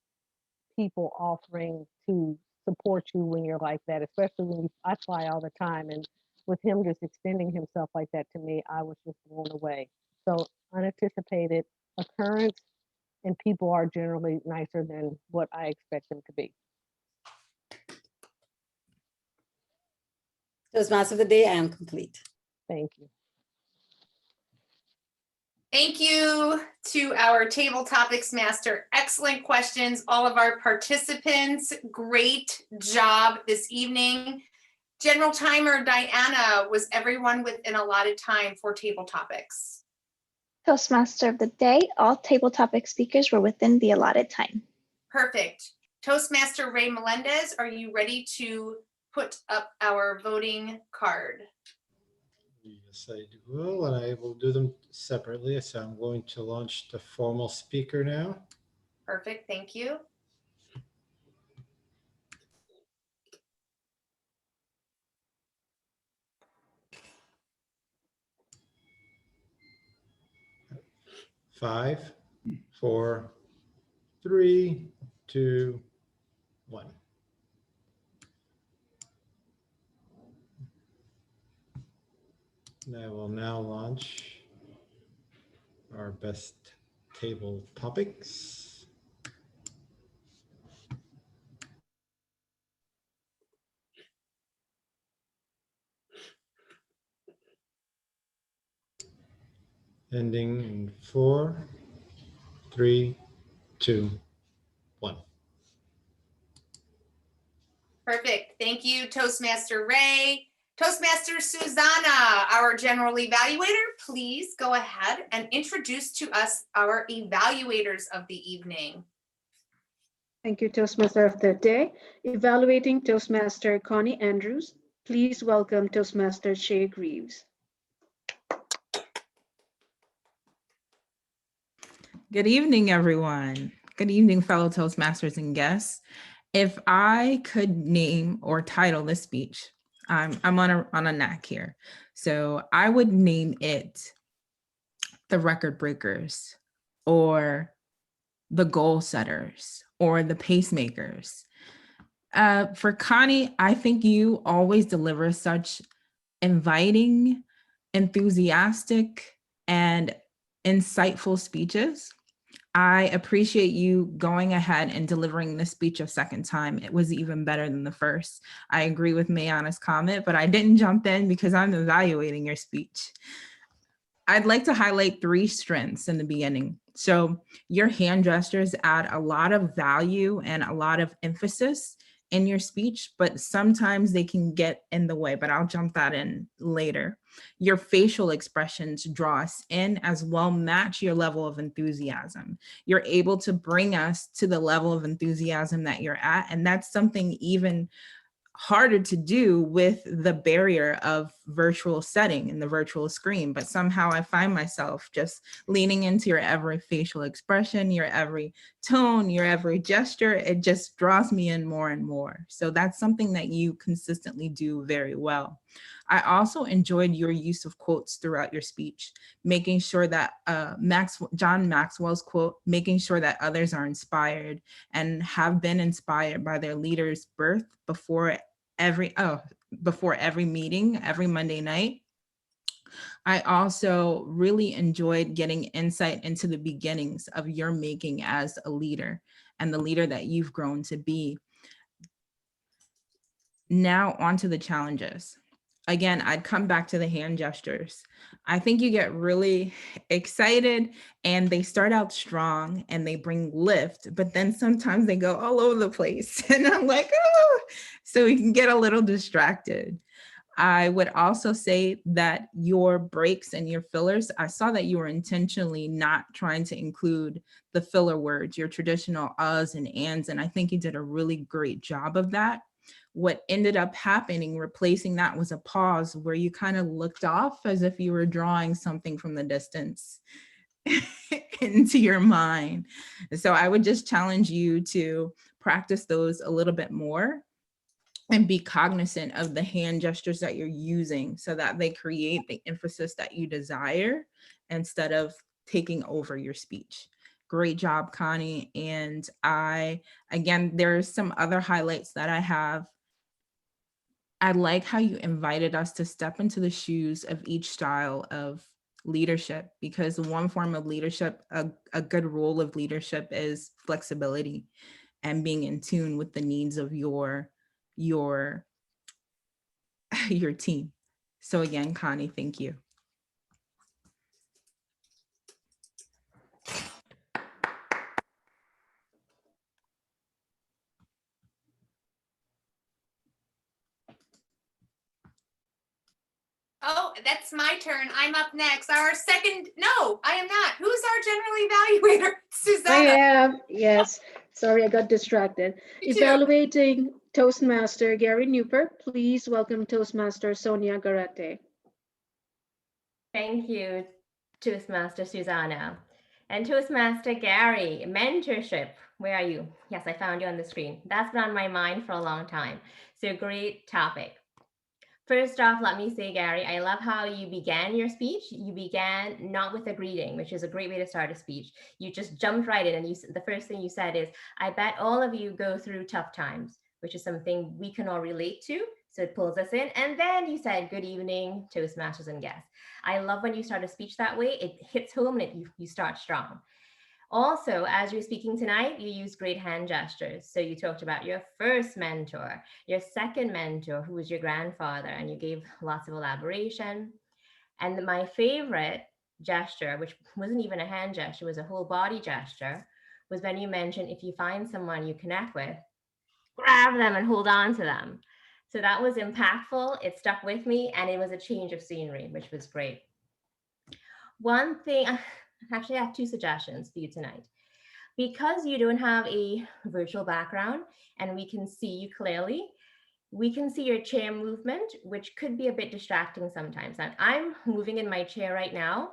people offering to support you when you're like that, especially when I fly all the time. And with him just extending himself like that to me, I was just blown away. So unanticipated occurrence, and people are generally nicer than what I expect them to be. Toastmaster of the day, I am complete. Thank you. Thank you to our table topics master. Excellent questions. All of our participants, great job this evening. General timer, Diana, was everyone within allotted time for table topics? Toastmaster of the day, all table topic speakers were within the allotted time. Perfect. Toastmaster Ray Melendez, are you ready to put up our voting card? Yes, I will, and I will do them separately. So I'm going to launch the formal speaker now. Perfect, thank you. Five, 4, 3, 2, 1. And I will now launch our best table topics. Ending in 4, 3, 2, 1. Perfect. Thank you, Toastmaster Ray. Toastmaster Susanna, our general evaluator, please go ahead and introduce to us our evaluators of the evening. Thank you, Toastmaster of the day. Evaluating Toastmaster Connie Andrews. Please welcome Toastmaster Shay Greaves. Good evening, everyone. Good evening, fellow Toastmasters and guests. If I could name or title this speech, I'm on a knack here. So I would name it The Record Breakers, or The Goal Setters, or The Pacemakers. For Connie, I think you always deliver such inviting, enthusiastic, and insightful speeches. I appreciate you going ahead and delivering this speech a second time. It was even better than the first. I agree with Mayana's comment, but I didn't jump in because I'm evaluating your speech. I'd like to highlight 3 strengths in the beginning. So your hand gestures add a lot of value and a lot of emphasis in your speech, but sometimes they can get in the way, but I'll jump that in later. Your facial expressions draw us in as well, match your level of enthusiasm. You're able to bring us to the level of enthusiasm that you're at, and that's something even harder to do with the barrier of virtual setting and the virtual screen, but somehow I find myself just leaning into your every facial expression, your every tone, your every gesture. It just draws me in more and more. So that's something that you consistently do very well. I also enjoyed your use of quotes throughout your speech, making sure that John Maxwell's quote, making sure that others are inspired and have been inspired by their leader's birth before every meeting, every Monday night. I also really enjoyed getting insight into the beginnings of your making as a leader and the leader that you've grown to be. Now on to the challenges. Again, I'd come back to the hand gestures. I think you get really excited and they start out strong and they bring lift, but then sometimes they go all over the place. And I'm like, oh, so we can get a little distracted. I would also say that your breaks and your fillers, I saw that you were intentionally not trying to include the filler words, your traditional uhs and ands, and I think you did a really great job of that. What ended up happening, replacing that, was a pause where you kind of looked off as if you were drawing something from the distance into your mind. So I would just challenge you to practice those a little bit more and be cognizant of the hand gestures that you're using so that they create the emphasis that you desire instead of taking over your speech. Great job, Connie. And again, there's some other highlights that I have. I like how you invited us to step into the shoes of each style of leadership, because one form of leadership, a good role of leadership, is flexibility and being in tune with the needs of your team. So again, Connie, thank you. Oh, that's my turn. I'm up next. No, I am not. Who's our general evaluator? Susanna. I am, yes. Sorry, I got distracted. Me too. Evaluating Toastmaster Gary Newport, please welcome Toastmaster Sonia Garate. Thank you, Toastmaster Susanna. And Toastmaster Gary, mentorship, where are you? Yes, I found you on the screen. That's been on my mind for a long time. So great topic. First off, let me say, Gary, I love how you began your speech. You began not with a greeting, which is a great way to start a speech. You just jumped right in, and the first thing you said is, I bet all of you go through tough times, which is something we can all relate to. So it pulls us in. And then you said, good evening, Toastmasters and guests. I love when you start a speech that way. It hits home and you start strong. Also, as you're speaking tonight, you use great hand gestures. So you talked about your first mentor, your second mentor, who was your grandfather, and you gave lots of elaboration. And my favorite gesture, which wasn't even a hand gesture, was a whole body gesture, was when you mentioned if you find someone you connect with, grab them and hold on to them. So that was impactful. It stuck with me, and it was a change of scenery, which was great. One thing, actually, I have two suggestions for you tonight. Because you don't have a virtual background and we can see you clearly, we can see your chair movement, which could be a bit distracting sometimes. And I'm moving in my chair right now,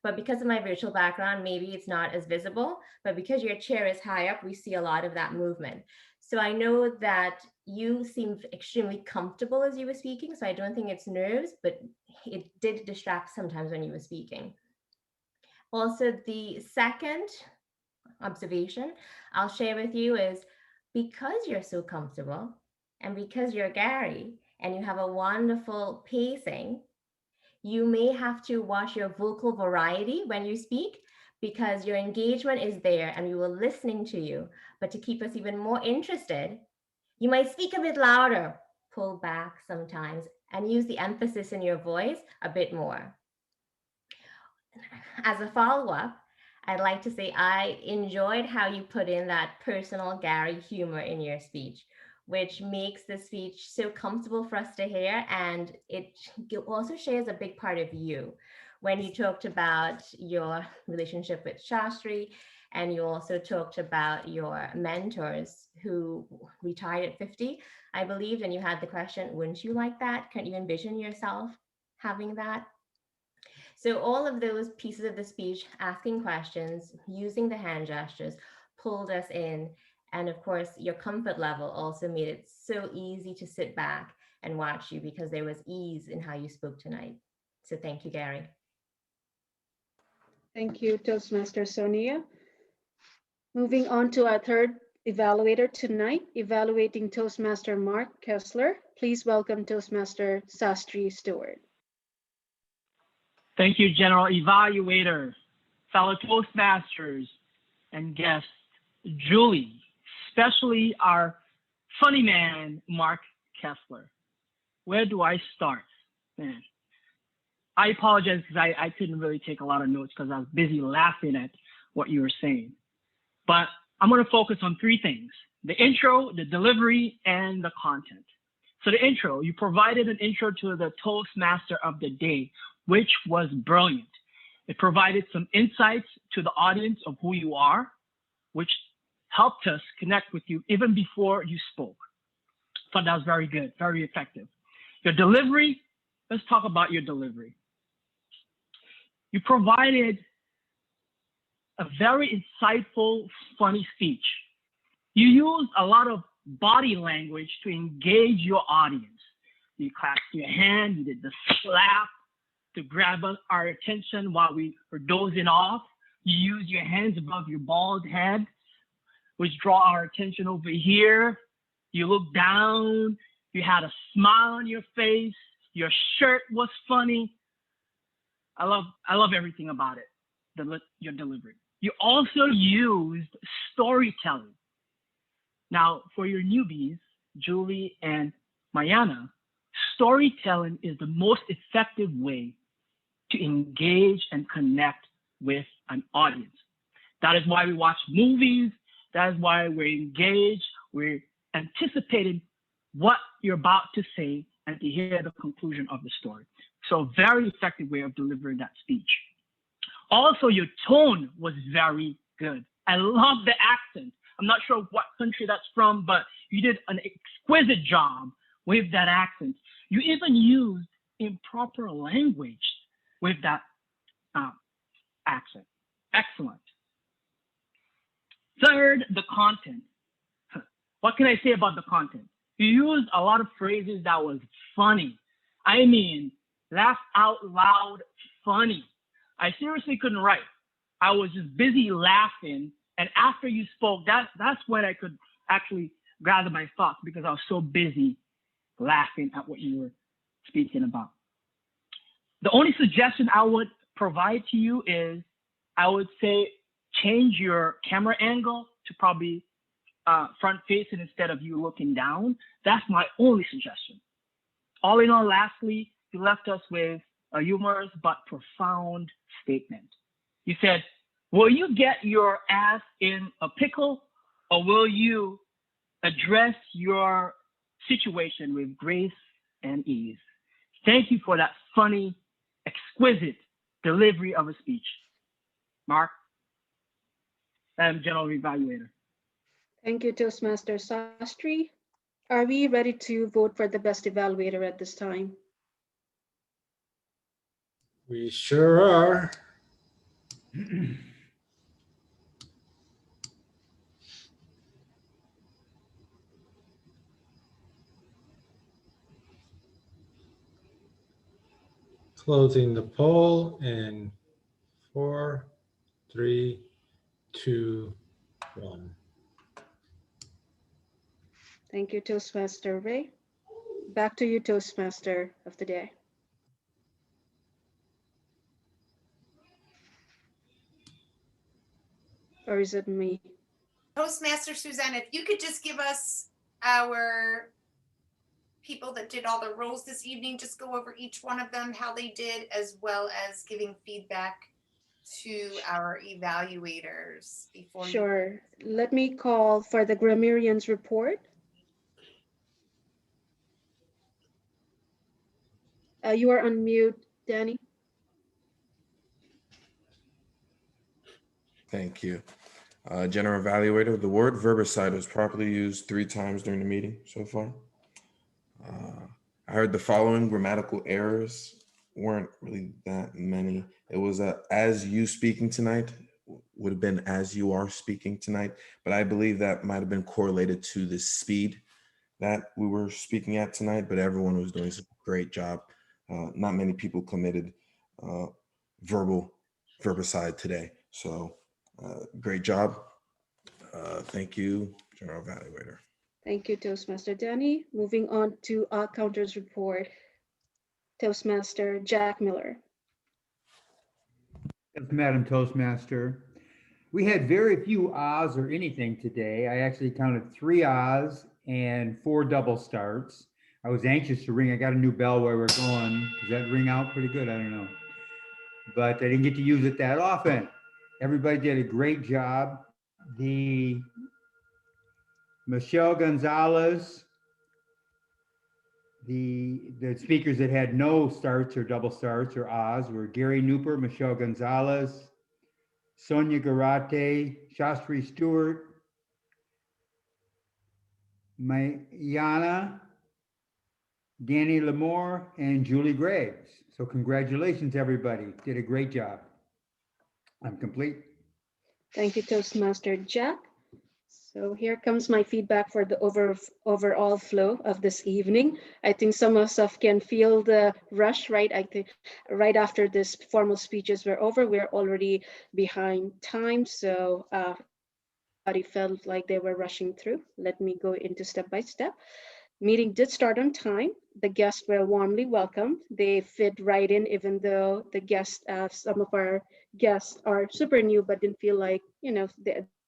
but because of my virtual background, maybe it's not as visible, but because your chair is high up, we see a lot of that movement. So I know that you seemed extremely comfortable as you were speaking, so I don't think it's nerves, but it did distract sometimes when you were speaking. Also, the second observation I'll share with you is, because you're so comfortable and because you're Gary and you have a wonderful pacing, you may have to watch your vocal variety when you speak, because your engagement is there and we were listening to you. But to keep us even more interested, you might speak a bit louder, pull back sometimes, and use the emphasis in your voice a bit more. As a follow-up, I'd like to say I enjoyed how you put in that personal Gary humor in your speech, which makes the speech so comfortable for us to hear. And it also shares a big part of you. When you talked about your relationship with Shastri, and you also talked about your mentors who retired at 50, I believe, and you had the question, wouldn't you like that? Can you envision yourself having that? So all of those pieces of the speech, asking questions, using the hand gestures, pulled us in. And of course, your comfort level also made it so easy to sit back and watch you, because there was ease in how you spoke tonight. So thank you, Gary. Thank you, Toastmaster Sonia. Moving on to our third evaluator tonight, evaluating Toastmaster Mark Kessler. Please welcome Toastmaster Shastri Stewart. Thank you, General Evaluator, fellow Toastmasters, and guests, Julie, especially our funny man, Mark Kessler. Where do I start? Man, I apologize because I couldn't really take a lot of notes because I was busy laughing at what you were saying. But I'm going to focus on three things: the intro, the delivery, and the content. So the intro, you provided an intro to the Toastmaster of the day, which was brilliant. It provided some insights to the audience of who you are, which helped us connect with you even before you spoke. Thought that was very good, very effective. Your delivery, let's talk about your delivery. You provided a very insightful, funny speech. You used a lot of body language to engage your audience. You clapped your hand, you did the slap to grab our attention while we were dozing off. You used your hands above your bald head, which draw our attention over here. You looked down, you had a smile on your face, your shirt was funny. I love everything about it, your delivery. You also used storytelling. Now, for your newbies, Julie and Mayana, storytelling is the most effective way to engage and connect with an audience. That is why we watch movies. That is why we're engaged. We're anticipating what you're about to say and to hear the conclusion of the story. So a very effective way of delivering that speech. Also, your tone was very good. I love the accent. I'm not sure what country that's from, but You did an exquisite job with that accent. You even used improper language with that accent. Excellent. Third, the content. What can I say about the content? You used a lot of phrases that was funny. I mean, laugh out loud funny. I seriously couldn't write. I was just busy laughing. And after you spoke, that's when I could actually gather my thoughts, because I was so busy laughing at what you were speaking about. The only suggestion I would provide to you is, I would say, change your camera angle to probably front facing instead of you looking down. That's my only suggestion. All in all, lastly, you left us with a humorous but profound statement. You said, will you get your ass in a pickle, or will you address your situation with grace and ease? Thank you for that funny, exquisite delivery of a speech. Mark, I'm General Evaluator. Thank you, Toastmaster Sastry. Are we ready to vote for the best evaluator at this time? We sure are. Closing the poll in 4, 3, 2, 1. Thank you, Toastmaster Ray. Back to you, Toastmaster of the day. Or is it me? Toastmaster Suzanne, if you could just give us our people that did all the roles this evening, just go over each one of them, how they did, as well as giving feedback to our evaluators before. Sure. Let me call for the Grammarian's report. You are on mute, Danny. Thank you. General Evaluator, the word verbicide was properly used 3 times during the meeting so far. I heard the following grammatical errors, weren't really that many. It was as you speaking tonight, would have been as you are speaking tonight, but I believe that might have been correlated to the speed that we were speaking at tonight, but everyone was doing a great job. Not many people committed verbicide today. So great job. Thank you, General Evaluator. Thank you, Toastmaster Danny. Moving on to our counters report. Toastmaster Jack Miller. Yes, Madam Toastmaster. We had very few ahs or anything today. I actually counted 3 ahs and 4 double starts. I was anxious to ring. I got a new bell where we're going. Does that ring out pretty good? I don't know. But I didn't get to use it that often. Everybody did a great job. The Michelle Gonzalez, the speakers that had no starts or double starts or ahs were Gary Newport, Michelle Gonzalez, Sonia Garate, Shastri Stewart, Mayana, Danny Lamore, and Julie Graves. So congratulations, everybody. Did a great job. I'm complete. Thank you, Toastmaster Jack. So here comes my feedback for the overall flow of this evening. I think some of us can feel the rush, right? I think right after this formal speeches were over, we're already behind time. So everybody felt like they were rushing through. Let me go into step by step. Meeting did start on time. The guests were warmly welcomed. They fit right in, even though the guests, some of our guests are super new, but didn't feel like, you know,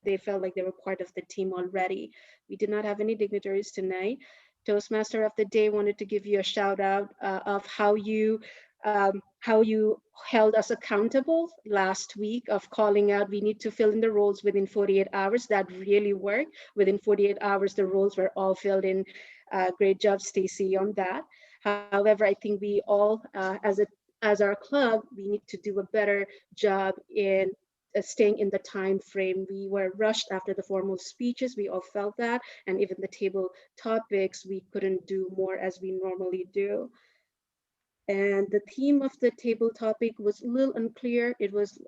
they felt like they were part of the team already. We did not have any dignitaries tonight. Toastmaster of the day wanted to give you a shout out of how you held us accountable last week of calling out, we need to fill in the roles within 48 hours. That really worked. Within 48 hours, the roles were all filled in. Great job, Stacy, on that. However, I think we all, as our club, we need to do a better job in staying in the time frame. We were rushed after the formal speeches. We all felt that, and even the table topics, we couldn't do more as we normally do. And the theme of the table topic was a little unclear. It was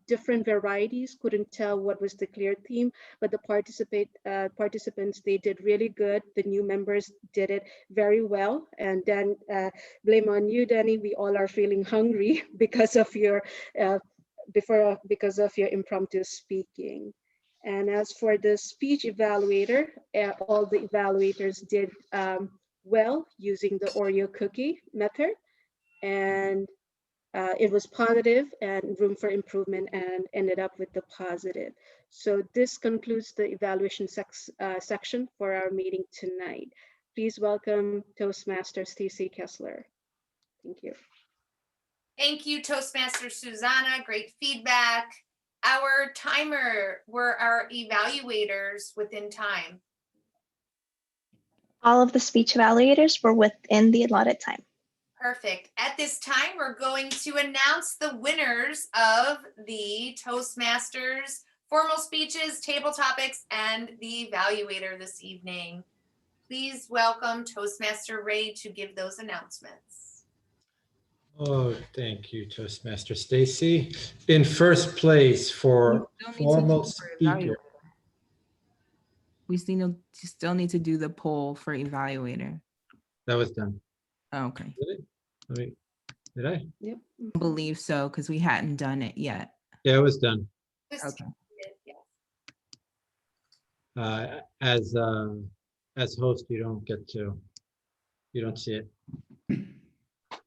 different varieties, couldn't tell what was the clear theme, but the participants, they did really good. The new members did it very well. And then blame on you, Danny, we all are feeling hungry because of your impromptu speaking. And as for the speech evaluator, all the evaluators did well using the Oreo cookie method. And it was positive and room for improvement, and ended up with the positive. So this concludes the evaluation section for our meeting tonight. Please welcome Toastmaster Stacy Kessler. Thank you. Thank you, Toastmaster Susanna. Great feedback. Our timer, were our evaluators within time? All of the speech evaluators were within the allotted time. Perfect. At this time, we're going to announce the winners of the Toastmasters formal speeches, table topics, and the evaluator this evening. Please welcome Toastmaster Ray to give those announcements. Oh, thank you, Toastmaster Stacy. In first place for formal speaker. We still need to do the poll for evaluator. That was done. Oh, okay. Did I? Yep. I believe so, because we hadn't done it yet. Yeah, it was done. Okay. As host, you don't see it.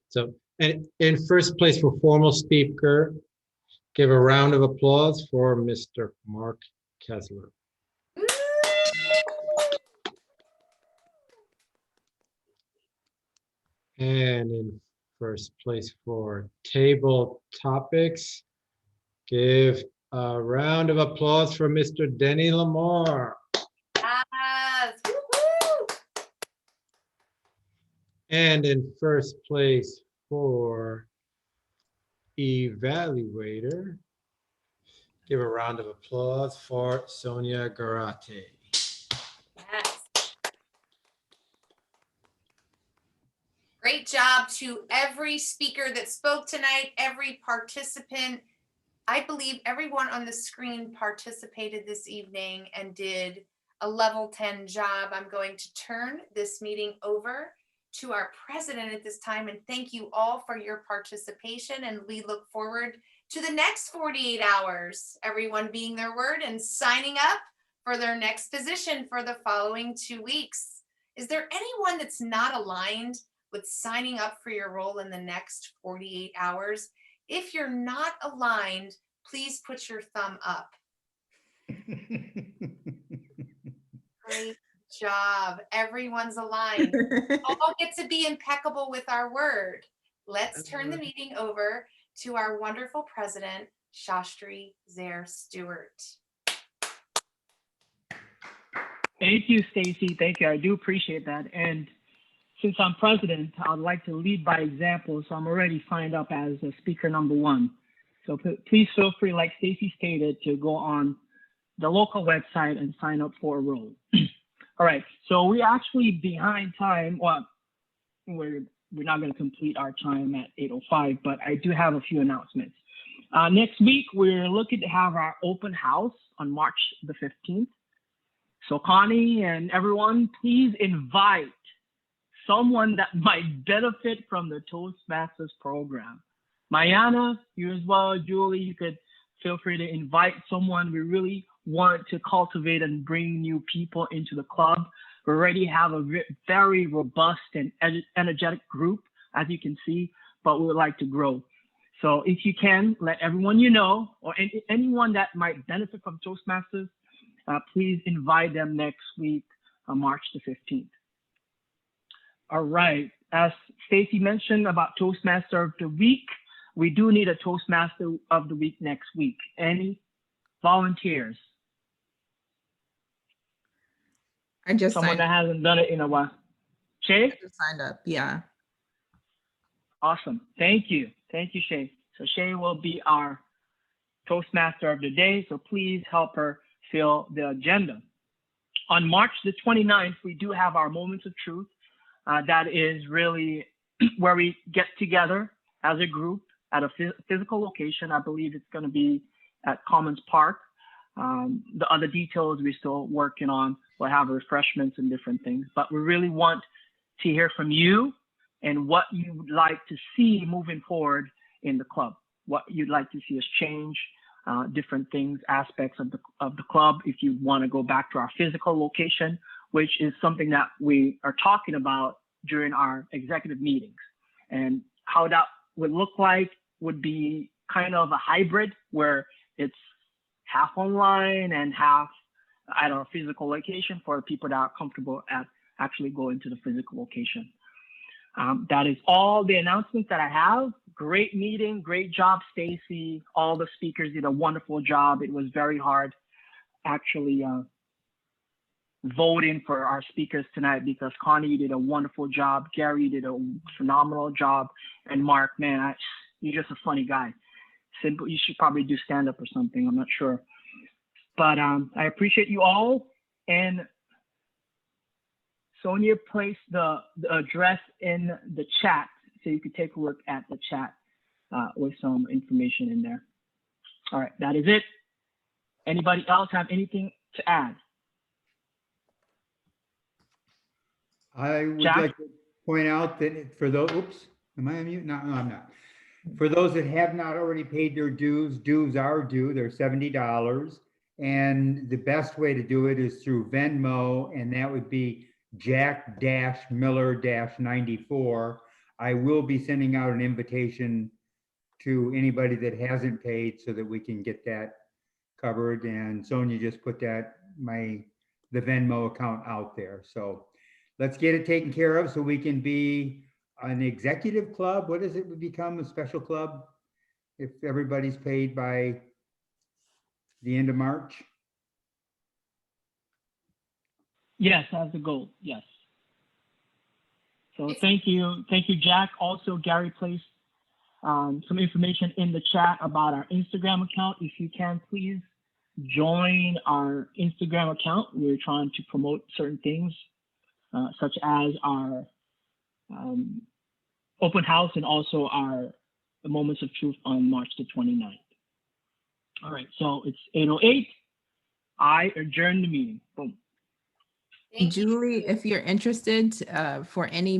So, and in first place for formal speaker, give a round of applause for Mr. Mark Kessler. And in first place for table topics, give a round of applause for Mr. Denny Lamar. Yes. Woo-hoo. And in first place for evaluator, give a round of applause for Sonia Garate. Yes. Great job to every speaker that spoke tonight, every participant. I believe everyone on the screen participated this evening and did a level 10 job. I'm going to turn this meeting over to our president at this time, and thank you all for your participation, and we look forward to the next 48 hours, everyone being their word and signing up for their next position for the following 2 weeks. Is there anyone that's not aligned with signing up for your role in the next 48 hours? If you're not aligned, please put your thumb up. Great job. Everyone's aligned. All get to be impeccable with our word. Let's turn the meeting over to our wonderful president, Shastri Zaire Stewart. Thank you, Stacy. Thank you. I do appreciate that. And since I'm president, I'd like to lead by example. So I'm already signed up as a speaker number 1. So please feel free, like Stacy stated, to go on the local website and sign up for a role. All right, so we're actually behind time. Well, we're not going to complete our time at 8:05, but I do have a few announcements. Next week, we're looking to have our open house on March the 15th. So Connie and everyone, please invite someone that might benefit from the Toastmasters program. Mayana, you as well, Julie, you could feel free to invite someone. We really want to cultivate and bring new people into the club. We already have a very robust and energetic group, as you can see, but we would like to grow. So if you can, let everyone you know, or anyone that might benefit from Toastmasters, please invite them next week, March the 15th. All right, as Stacy mentioned about Toastmaster of the Week, we do need a Toastmaster of the Week next week. Any volunteers? I just Someone signed that hasn't done it in a while. Shay? I just signed up, yeah. Awesome. Thank you. Thank you, Shay. So Shay will be our Toastmaster of the day, so please help her fill the agenda. On March the 29th, we do have our Moments of Truth. That is really where we get together as a group at a physical location. I believe it's going to be at Commons Park. The other details we're still working on. We'll have refreshments and different things, but we really want to hear from you and what you would like to see moving forward in the club, what you'd like to see us change, different things, aspects of the club. If you want to go back to our physical location, which is something that we are talking about during our executive meetings, and how that would look like would be kind of a hybrid where it's half online and half at our physical location for people that are comfortable at actually going to the physical location. That is all the announcements that I have. Great meeting, great job, Stacy. All the speakers did a wonderful job. It was very hard actually voting for our speakers tonight because Connie did a wonderful job, Gary did a phenomenal job, and Mark, man, you're just a funny guy. Simple, you should probably do stand-up or something, I'm not sure. But I appreciate you all, and Sonia placed the address in the chat, so you could take a look at the chat with some information in there. All right, that is it. Anybody else have anything to add? I would Jack? like to point out that for those, oops, am I on mute? No, I'm not. For those that have not already paid their dues, dues are due. They're $70. And the best way to do it is through Venmo, and that would be Jack-Miller-94. I will be sending out an invitation to anybody that hasn't paid so that we can get that covered. And Sonia just put that, the Venmo account out there. So let's get it taken care of so we can be an executive club. What does it become, a special club? If everybody's paid by the end of March? Yes, that's the goal, yes. So thank you, Jack. Also, Gary placed some information in the chat about our Instagram account. If you can, please join our Instagram account. We're trying to promote certain things, such as our open house and also our Moments of Truth on March the 29th. All right, so it's 8:08. I adjourn the meeting. Boom. Julie, if you're interested for any